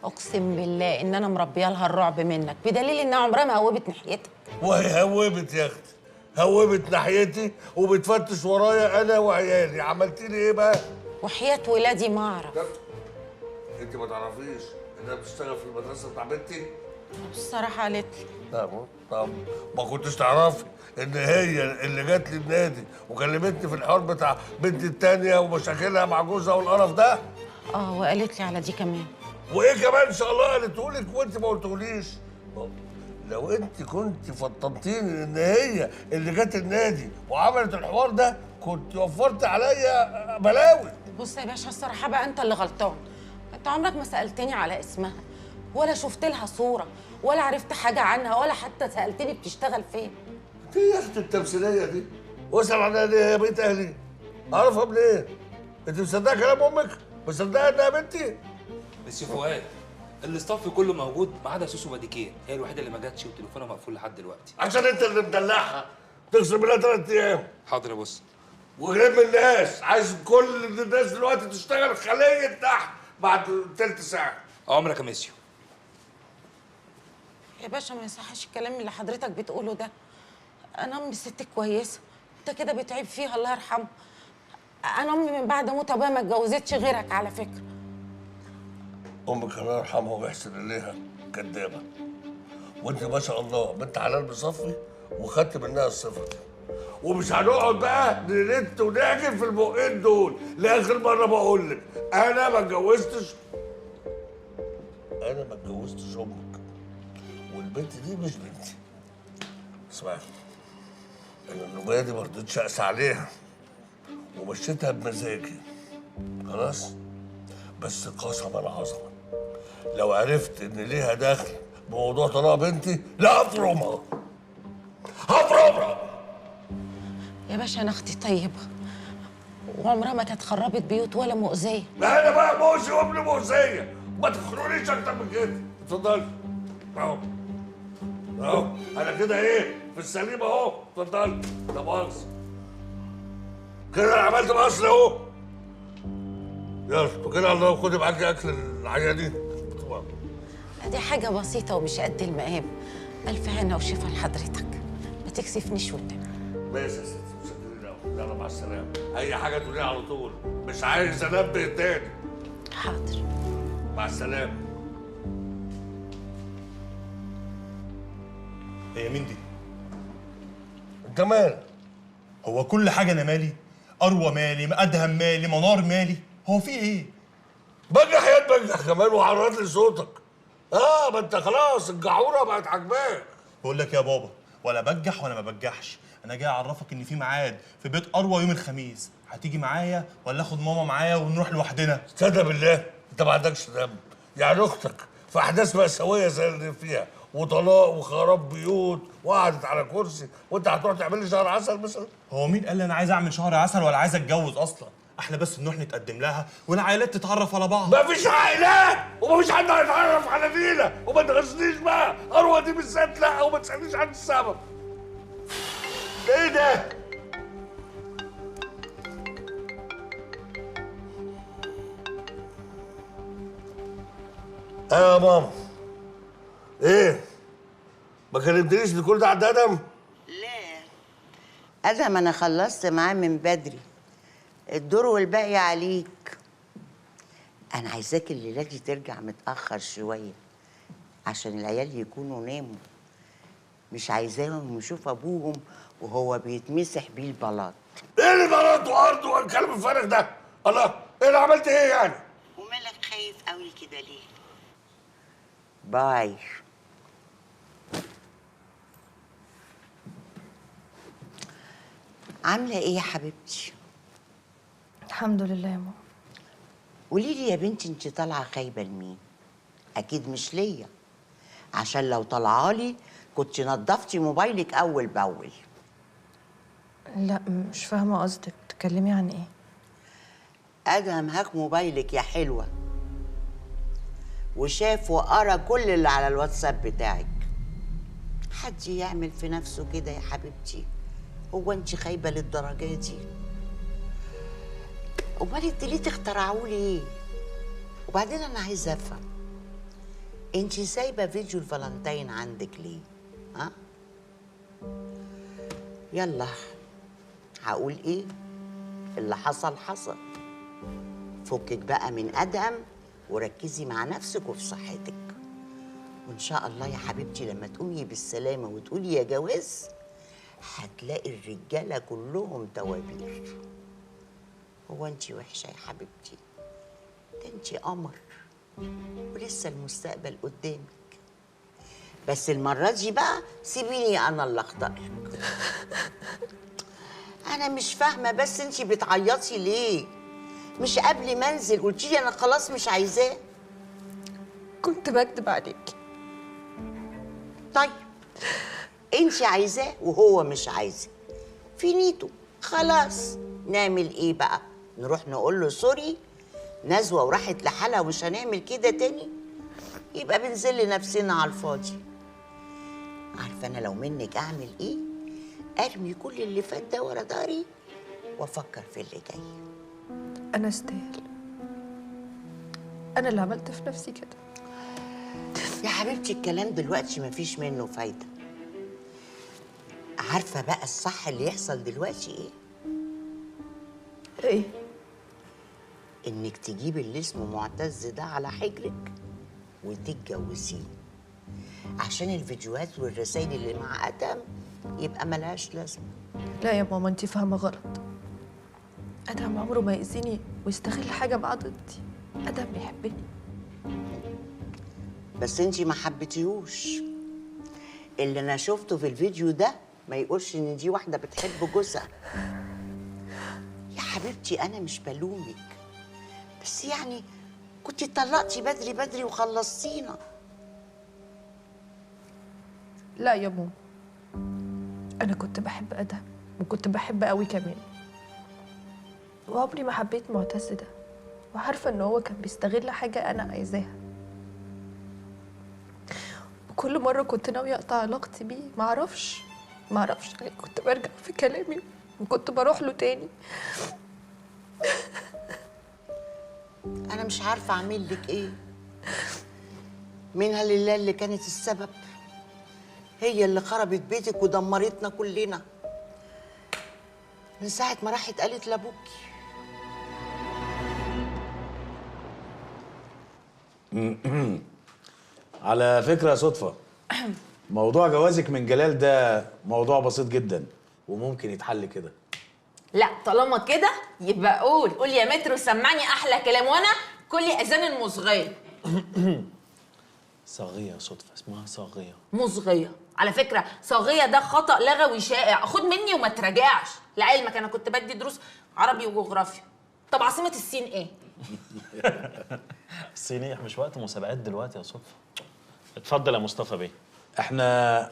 [SPEAKER 7] اقسم بالله ان انا مربيه لها الرعب منك، بدليل انها عمرها ما هوبت ناحيتك.
[SPEAKER 15] وهي هوبت يا اختي، هوبت ناحيتي وبتفتش ورايا انا وعيالي. عملتي لي ايه بقى؟
[SPEAKER 7] وحياة ولادي ما اعرف.
[SPEAKER 15] انت ما تعرفيش انها بتشتغل في المدرسه بتاع بنتي؟
[SPEAKER 7] الصراحه قالت لي.
[SPEAKER 15] طب ما كنتش تعرفي ان هي اللي جت لي النادي وكلمتني في الحوار بتاع بنتي التانيه ومشاكلها مع جوزها والقرف ده؟
[SPEAKER 7] وقالت لي على دي كمان.
[SPEAKER 15] وايه كمان ان شاء الله قالتهولك وانت ما قلتهوليش؟ لو انت كنت فطنتيني ان هي اللي جت النادي وعملت الحوار ده كنت وفرت عليا بلاوي.
[SPEAKER 7] بص يا باشا الصراحه بقى انت اللي غلطان. انت عمرك ما سالتني على اسمها، ولا شفت لها صوره، ولا عرفت حاجه عنها، ولا حتى سالتني بتشتغل فين.
[SPEAKER 15] ايه يا اختي التمثيليه دي؟ واسال عنها ليه يا بنت اهلي؟ اعرفها منين؟ انت مصدقه كلام امك؟ مصدقه انها بنتي؟
[SPEAKER 14] بس يا فؤاد الاستاف كله موجود ما عدا سوسو باديكير، هي الوحيده اللي ما جاتش وتليفونها مقفول لحد دلوقتي.
[SPEAKER 15] عشان انت اللي مدلعها تخصم منها 3 ايام.
[SPEAKER 14] حاضر يا بص.
[SPEAKER 15] وغير من الناس، عايز كل الناس دلوقتي تشتغل خليه تحت بعد تلت ساعه.
[SPEAKER 14] عمرك يا ميسيو.
[SPEAKER 7] يا باشا ما يصحش الكلام اللي حضرتك بتقوله ده. انا امي ست كويسه، انت كده بتعيب فيها الله يرحمه. انا امي من بعد موت ابويا ما اتجوزتش غيرك على فكره.
[SPEAKER 15] امك الله يرحمها ويحسن اليها كدابه، وانت ما شاء الله بنت حلال بصفي وخدت منها الصفه دي. ومش هنقعد بقى نلت ونعجن في البقين دول. لاخر مره بقول لك انا ما اتجوزتش امك، والبنت دي مش بنتي. اسمعي، انا النوبيه دي ما رضيتش اقسى عليها ومشيتها بمزاجي خلاص، بس قسما عظما لو عرفت ان ليها دخل بموضوع طلاق بنتي لا هفرمها.
[SPEAKER 7] يا باشا انا اختي طيبه وعمرها ما كانت خربت بيوت ولا مؤذيه.
[SPEAKER 15] انا بقى مؤذي وابن مؤذيه، ما تخنقونيش اكتر من كده. اتفضلي اهو انا كده ايه في السليم اهو. اتفضلي. لا مؤاخذه كده انا عملت مصر اهو. يلا توكلي على الله وخدي معاكي اكل العيانين.
[SPEAKER 7] دي حاجه بسيطه ومش قد المقام. الف هنا وشفا لحضرتك، ما تكسفنيش قدامك.
[SPEAKER 15] ماشي يا ستي، متشكرين قوي. يلا مع السلامه. اي حاجه تقوليها على طول، مش عايز انبه تاني.
[SPEAKER 7] حاضر.
[SPEAKER 15] مع السلامه.
[SPEAKER 22] هي مين دي؟
[SPEAKER 15] انت مالك؟
[SPEAKER 22] هو كل حاجه انا مالي؟ اروى مالي، ادهم مالي، منار مالي، هو في ايه؟
[SPEAKER 15] بجح يا بجح كمان وعرض لي صوتك. ما انت خلاص الجعوره بقت عجباك.
[SPEAKER 22] بقول لك يا بابا، ولا بجح ولا ما بجحش، انا جاي اعرفك ان في ميعاد في بيت اروى يوم الخميس، هتيجي معايا ولا اخد ماما معايا ونروح لوحدنا؟
[SPEAKER 15] تصدق بالله انت ما عندكش دم. يعني اختك في احداث مأساويه زي اللي فيها وطلاق وخراب بيوت وقعدت على كرسي، وانت هتروح تعمل لي شهر عسل مثلا؟
[SPEAKER 22] هو مين قال لي انا عايز اعمل شهر عسل ولا عايز اتجوز اصلا؟ احنا بس نروح نتقدم لها والعائلات تتعرف على بعض.
[SPEAKER 15] مفيش عائلات ومفيش حد هيتعرف على دينا، وما تغشنيش بقى اروى دي بالذات لا، وما تسالنيش عن السبب. ايه ده؟ يا ماما ايه؟ ما كلمتنيش لكل ده عند ادم؟
[SPEAKER 17] ادهم انا خلصت معاه من بدري، الدور والباقي عليك. انا عايزاك الليله دي ترجع متاخر شويه عشان العيال يكونوا ناموا، مش عايزاهم يشوف ابوهم وهو بيتمسح بيه البلاط.
[SPEAKER 15] ايه اللي بلد وارض والكلام الفارغ ده؟ الله، ايه اللي عملت ايه يعني؟
[SPEAKER 17] ومالك خايف قوي كده ليه؟ باي. عاملة ايه يا حبيبتي؟
[SPEAKER 20] الحمد لله يا ماما.
[SPEAKER 17] قولي لي يا بنتي، انت طالعة خايبة لمين؟ أكيد مش ليا، عشان لو طالعة لي كنت نضفتي موبايلك أول بأول.
[SPEAKER 20] لا مش فاهمة قصدك، بتتكلمي عن ايه؟
[SPEAKER 17] أدهم هاك موبايلك يا حلوة، وشاف وقرا كل اللي على الواتساب بتاعك. حد يعمل في نفسه كده يا حبيبتي؟ هو انت خايبة للدرجة دي؟ امال انت ليه تخترعوا لي ايه؟ وبعدين انا عايزه افهم، انت سايبه فيديو الفالنتين عندك ليه؟ ها؟ يلا، هقول ايه؟ اللي حصل حصل. فكك بقى من ادهم وركزي مع نفسك وفي صحتك، وان شاء الله يا حبيبتي لما تقومي بالسلامه وتقولي يا جواز هتلاقي الرجاله كلهم توابير. هو انت وحشه يا حبيبتي؟ ده انت قمر، ولسه المستقبل قدامك. بس المره دي بقى سيبيني انا اللي اختار لك. انا مش فاهمه بس انت بتعيطي ليه؟ مش قبل ما انزل قلتي لي انا خلاص مش عايزاه؟
[SPEAKER 20] كنت بكدب عليكي.
[SPEAKER 17] طيب انت عايزاه وهو مش عايزه، في نيته، خلاص نعمل ايه بقى؟ نروح نقول له سوري، نزوه وراحت لحالها ومش هنعمل كده تاني؟ يبقى بنذل نفسنا على الفاضي. عارفه انا لو منك اعمل ايه؟ ارمي كل اللي فات ده ورا داري وافكر في اللي جاي.
[SPEAKER 20] انا استاهل، انا اللي عملت في نفسي كده.
[SPEAKER 17] يا حبيبتي الكلام دلوقتي مفيش منه فايده. عارفه بقى الصح اللي يحصل دلوقتي ايه؟
[SPEAKER 20] ايه؟
[SPEAKER 17] انك تجيبي اللي اسمه معتز ده على حجرك وتتجوزيه، عشان الفيديوهات والرسائل اللي مع ادم يبقى ملهاش لازمه.
[SPEAKER 20] لا يا ماما، انتي فاهمه غلط. ادهم عمره ما يأذيني ويستغل حاجه مع ضدي. ادهم بيحبني.
[SPEAKER 17] بس انتي ما حبيتيهوش. اللي انا شفته في الفيديو ده ما يقولش ان دي واحده بتحب جوزها. يا حبيبتي انا مش بلومك، بس يعني كنتي اتطلقتي بدري بدري وخلصتينا.
[SPEAKER 20] لا يا ماما، انا كنت بحب ادهم وكنت بحب قوي كمان، وعمري ما حبيت معتز ده، وعارفه ان هو كان بيستغل حاجه انا عايزاها. وكل مره كنت ناويه اقطع علاقتي بيه، معرفش ليه كنت برجع في كلامي وكنت بروح له تاني.
[SPEAKER 17] انا مش عارفه اعمل لك ايه. منها لله اللي كانت السبب، هي اللي خربت بيتك ودمرتنا كلنا من ساعه ما راحت قالت لابوكي.
[SPEAKER 12] على فكرة صدفة، موضوع جوازك من جلال ده موضوع بسيط جدا وممكن يتحل كده.
[SPEAKER 16] لا طالما كده يبقى قول يا مترو سمعني احلى كلام، وانا كل اذان المصغيه.
[SPEAKER 10] صاغية صدفة، اسمها صاغية.
[SPEAKER 16] مصغيه على فكره، صاغيه ده خطا لغوي شائع، خد مني وما تراجعش. لعلمك انا كنت بدي دروس عربي وجغرافيا. طب عاصمه الصين ايه؟
[SPEAKER 10] الصينية مش وقت مسابقات دلوقتي يا صدفة. اتفضل يا مصطفى بيه.
[SPEAKER 12] احنا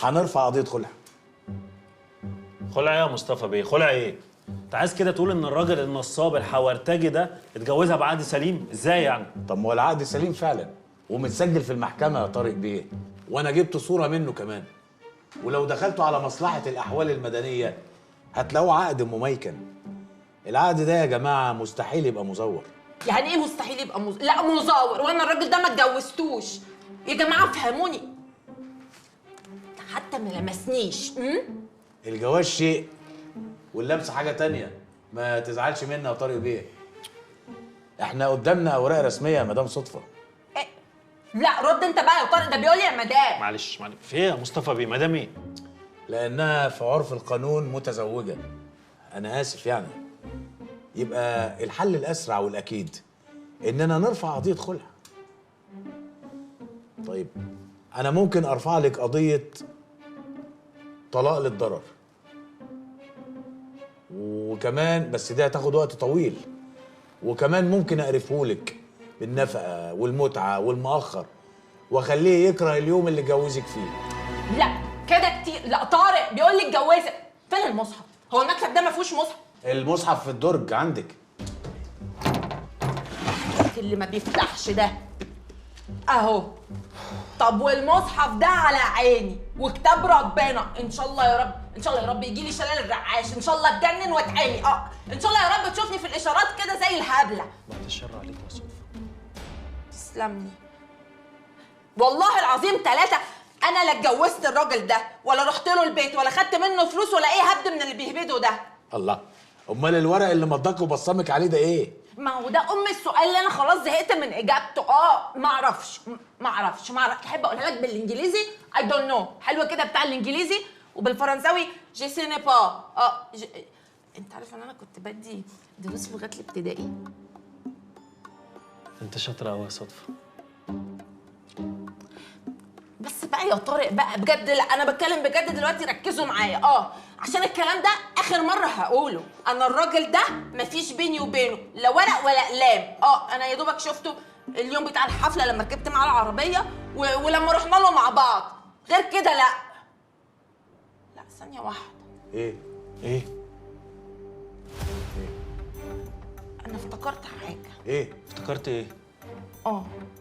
[SPEAKER 12] هنرفع قضية خلع.
[SPEAKER 10] خلع ايه يا مصطفى بيه؟ خلع ايه؟ انت عايز كده تقول ان الراجل النصاب الحورتجي ده اتجوزها بعقد سليم؟ ازاي يعني؟
[SPEAKER 12] طب ما هو العقد سليم فعلا ومتسجل في المحكمة يا طارق بيه، وانا جبت صورة منه كمان. ولو دخلتوا على مصلحة الأحوال المدنية هتلاقوا عقد مميكن. العقد ده يا جماعة مستحيل يبقى مزور.
[SPEAKER 16] يعني ايه مستحيل يبقى لا مزور، وانا الراجل ده ما اتجوزتوش. يا جماعه فهموني، حتى ما لمسنيش.
[SPEAKER 12] الجواز شيء واللمس حاجة تانية، ما تزعلش مني يا طارق بيه. احنا قدامنا اوراق رسمية يا مدام صدفة.
[SPEAKER 16] إيه؟ لا رد انت بقى يا طارق، ده بيقول لي يا مدام.
[SPEAKER 10] معلش في ايه يا مصطفى بيه؟ مدام ايه؟
[SPEAKER 12] لانها في عرف القانون متزوجة. انا اسف يعني. يبقى الحل الاسرع والاكيد اننا نرفع قضيه خلع. طيب انا ممكن ارفع لك قضيه طلاق للضرر، وكمان بس دي هتاخد وقت طويل، وكمان ممكن اقرفهولك بالنفقه والمتعه والمؤخر واخليه يكره اليوم اللي جوزك فيه.
[SPEAKER 16] لا كده كتير. لا طارق بيقول لي اتجوزك. فين المصحف؟ هو المكتب ده ما فيهوش مصحف؟
[SPEAKER 12] المصحف في الدرج عندك.
[SPEAKER 16] اللي ما بيفتحش ده اهو. طب والمصحف ده على عيني وكتاب ربنا. ان شاء الله يا رب، ان شاء الله يا رب يجي لي شلال الرعاش، ان شاء الله اتجنن واتعمي. ان شاء الله يا رب تشوفني في الاشارات كده زي الهبله.
[SPEAKER 10] بعد الشر عليك يا صوفيا.
[SPEAKER 16] تسلمني والله العظيم 3. انا لا اتجوزت الراجل ده ولا رحت له البيت ولا خدت منه فلوس ولا ايه هبد من اللي بيهبده ده.
[SPEAKER 12] الله، امال الورق اللي مضاك وبصمك عليه ده ايه؟
[SPEAKER 16] ما هو ده السؤال اللي انا خلاص زهقت من اجابته. ما اعرفش. تحب اقولها لك بالانجليزي؟ I don't know. حلوه كده بتاع الانجليزي. وبالفرنساوي جي سي ني با. انت عارف ان انا كنت بدي دروس لغات الابتدائي.
[SPEAKER 10] انت شاطره قوي يا صدفه.
[SPEAKER 16] بس بقى يا طارق بقى بجد، لا انا بتكلم بجد دلوقتي، ركزوا معايا. عشان الكلام ده اخر مره هقوله. انا الراجل ده مفيش بيني وبينه لا ورق ولا اقلام. انا يا دوبك شفته اليوم بتاع الحفله لما ركبت معاه العربيه ولما رحنا له مع بعض. غير كده لا. ثانيه واحده.
[SPEAKER 12] ايه
[SPEAKER 16] انا افتكرت حاجه.
[SPEAKER 12] ايه
[SPEAKER 10] افتكرت ايه؟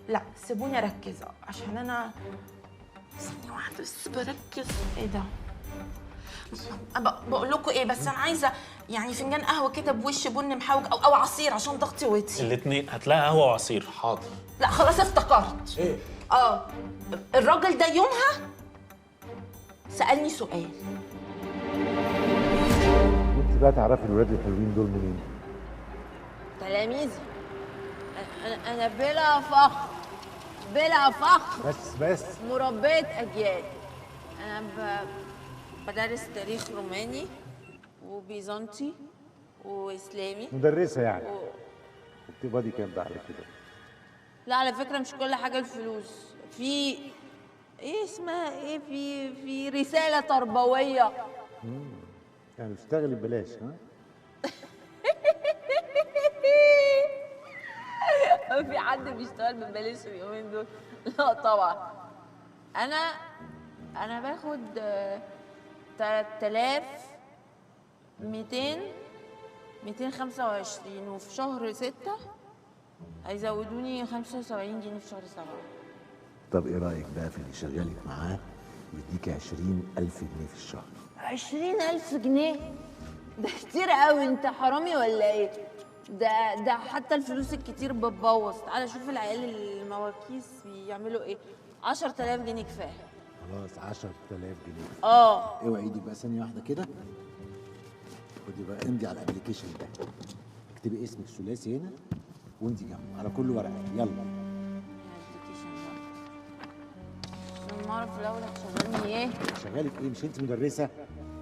[SPEAKER 16] لا سيبوني اركز عشان انا ثانيه واحده بس بركز. ايه ده؟ بقول لكم ايه، بس انا عايزه يعني فنجان قهوه كده بوش بن محوج او عصير عشان ضغطي وطي.
[SPEAKER 10] الاثنين هتلاقي قهوه وعصير.
[SPEAKER 12] حاضر.
[SPEAKER 16] لا خلاص افتكرت.
[SPEAKER 12] ايه؟
[SPEAKER 16] الراجل ده يومها سالني سؤال.
[SPEAKER 6] وانت بقى تعرفي الولاد الحلوين دول منين؟
[SPEAKER 16] تلاميذي. انا بلا فخر
[SPEAKER 6] بس
[SPEAKER 16] مربيه اجيال. انا بدرس تاريخ روماني وبيزنطي واسلامي.
[SPEAKER 6] مدرسه يعني. وبتقبضي كام بقى على كده؟
[SPEAKER 16] لا على فكره مش كل حاجه الفلوس. في ايه اسمها ايه، في رساله تربويه.
[SPEAKER 6] يعني بتشتغلي ببلاش ها؟
[SPEAKER 16] في حد بيشتغل ببلاش اليومين دول؟ لا طبعا. انا باخد 3225 وفي شهر 6 هيزودوني 75 جنيه في شهر 7.
[SPEAKER 6] طب ايه رايك بقى في اللي شغالك معاه يديكي 20,000 جنيه في الشهر؟
[SPEAKER 16] 20,000 جنيه؟ ده كتير قوي. انت حرامي ولا ايه؟ ده حتى الفلوس الكتير بتبوظ. تعالى شوف العيال المواكيس بيعملوا ايه. 10,000 جنيه كفايه.
[SPEAKER 6] خلاص 10,000 جنيه.
[SPEAKER 16] اوعي
[SPEAKER 6] ايدك بقى ثانيه واحده كده. خدي بقى امضي على الابلكيشن ده. اكتبي اسمك ثلاثي هنا وامضي جنبه على كل ورقه. يلا.
[SPEAKER 16] عشان ما اعرف الاول هتشغلني ايه.
[SPEAKER 6] هشغلك ايه؟ مش انت مدرسه؟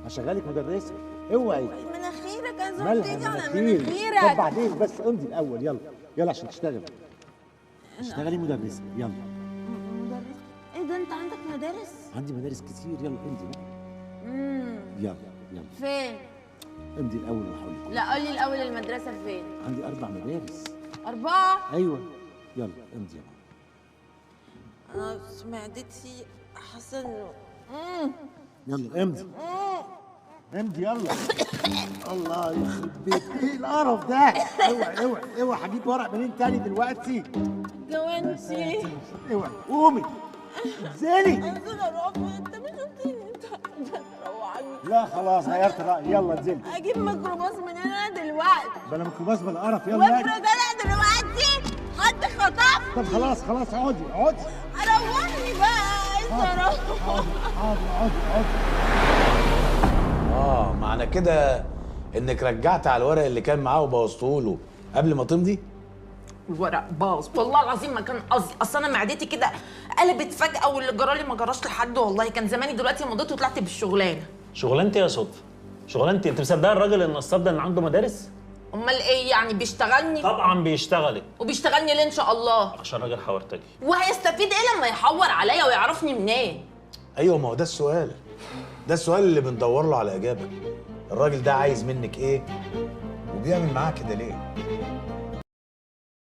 [SPEAKER 6] هشغلك مدرسه. اوعي.
[SPEAKER 16] مناخيرك عايزه
[SPEAKER 6] مالها
[SPEAKER 16] تيجي على
[SPEAKER 6] مناخيرك؟
[SPEAKER 16] مناخيرك.
[SPEAKER 6] طب بعدين بس امضي الاول. يلا عشان تشتغلي. اشتغلي مدرسه. يلا.
[SPEAKER 16] مدرس؟ ايه ده انت عندك مدارس؟
[SPEAKER 6] عندي مدارس كتير. يلا امضي بقى. يلا.
[SPEAKER 16] فين؟
[SPEAKER 6] امضي الاول وحاولي.
[SPEAKER 16] لا قولي الاول المدرسه فين؟
[SPEAKER 6] عندي 4 مدارس.
[SPEAKER 16] 4؟
[SPEAKER 6] ايوه. يلا امضي يا
[SPEAKER 16] انا معدتي حاسه انه
[SPEAKER 6] يلا امضي. امضي يلا. الله يخرب بيت ايه القرف ده؟ اوعي هجيب ورق منين تاني دلوقتي؟
[SPEAKER 16] جوانتي.
[SPEAKER 6] اوعي قومي انزلي.
[SPEAKER 16] انزل اروح. انت مش قلتلي انت هتروحني؟
[SPEAKER 6] لا خلاص غيرت رايي. يلا انزلي.
[SPEAKER 16] اجيب ميكروباص من هنا دلوقتي.
[SPEAKER 6] بلا ميكروباص بلا قرف. يلا
[SPEAKER 16] وافرض انا دلوقتي حد خطف.
[SPEAKER 6] طب خلاص اقعدي.
[SPEAKER 16] روحني بقى. انت روح.
[SPEAKER 6] اقعدي.
[SPEAKER 12] معنى كده انك رجعت على الورق اللي كان معاه وبوظته له قبل ما تمضي؟
[SPEAKER 16] الورق باظ والله العظيم ما كان قصدي. اصل انا معدتي كده قلبت فجأة واللي جرالي ما جراش لحد والله. كان زماني دلوقتي مضيت وطلعت بالشغلانه.
[SPEAKER 10] شغلانتي يا صدفه؟ شغلانتي؟ انت مصدقه الراجل النصاب ده اللي عنده مدارس؟
[SPEAKER 16] امال ايه يعني بيشتغلني؟
[SPEAKER 10] طبعا بيشتغلك.
[SPEAKER 16] وبيشتغلني ليه ان شاء الله؟
[SPEAKER 10] عشان راجل حورتجي.
[SPEAKER 16] وهيستفيد ايه لما يحور عليا ويعرفني منين؟
[SPEAKER 12] ايوه، ما هو ده السؤال. ده السؤال اللي بندور له على اجابه. الراجل ده عايز منك ايه؟ وبيعمل معاه كده ليه؟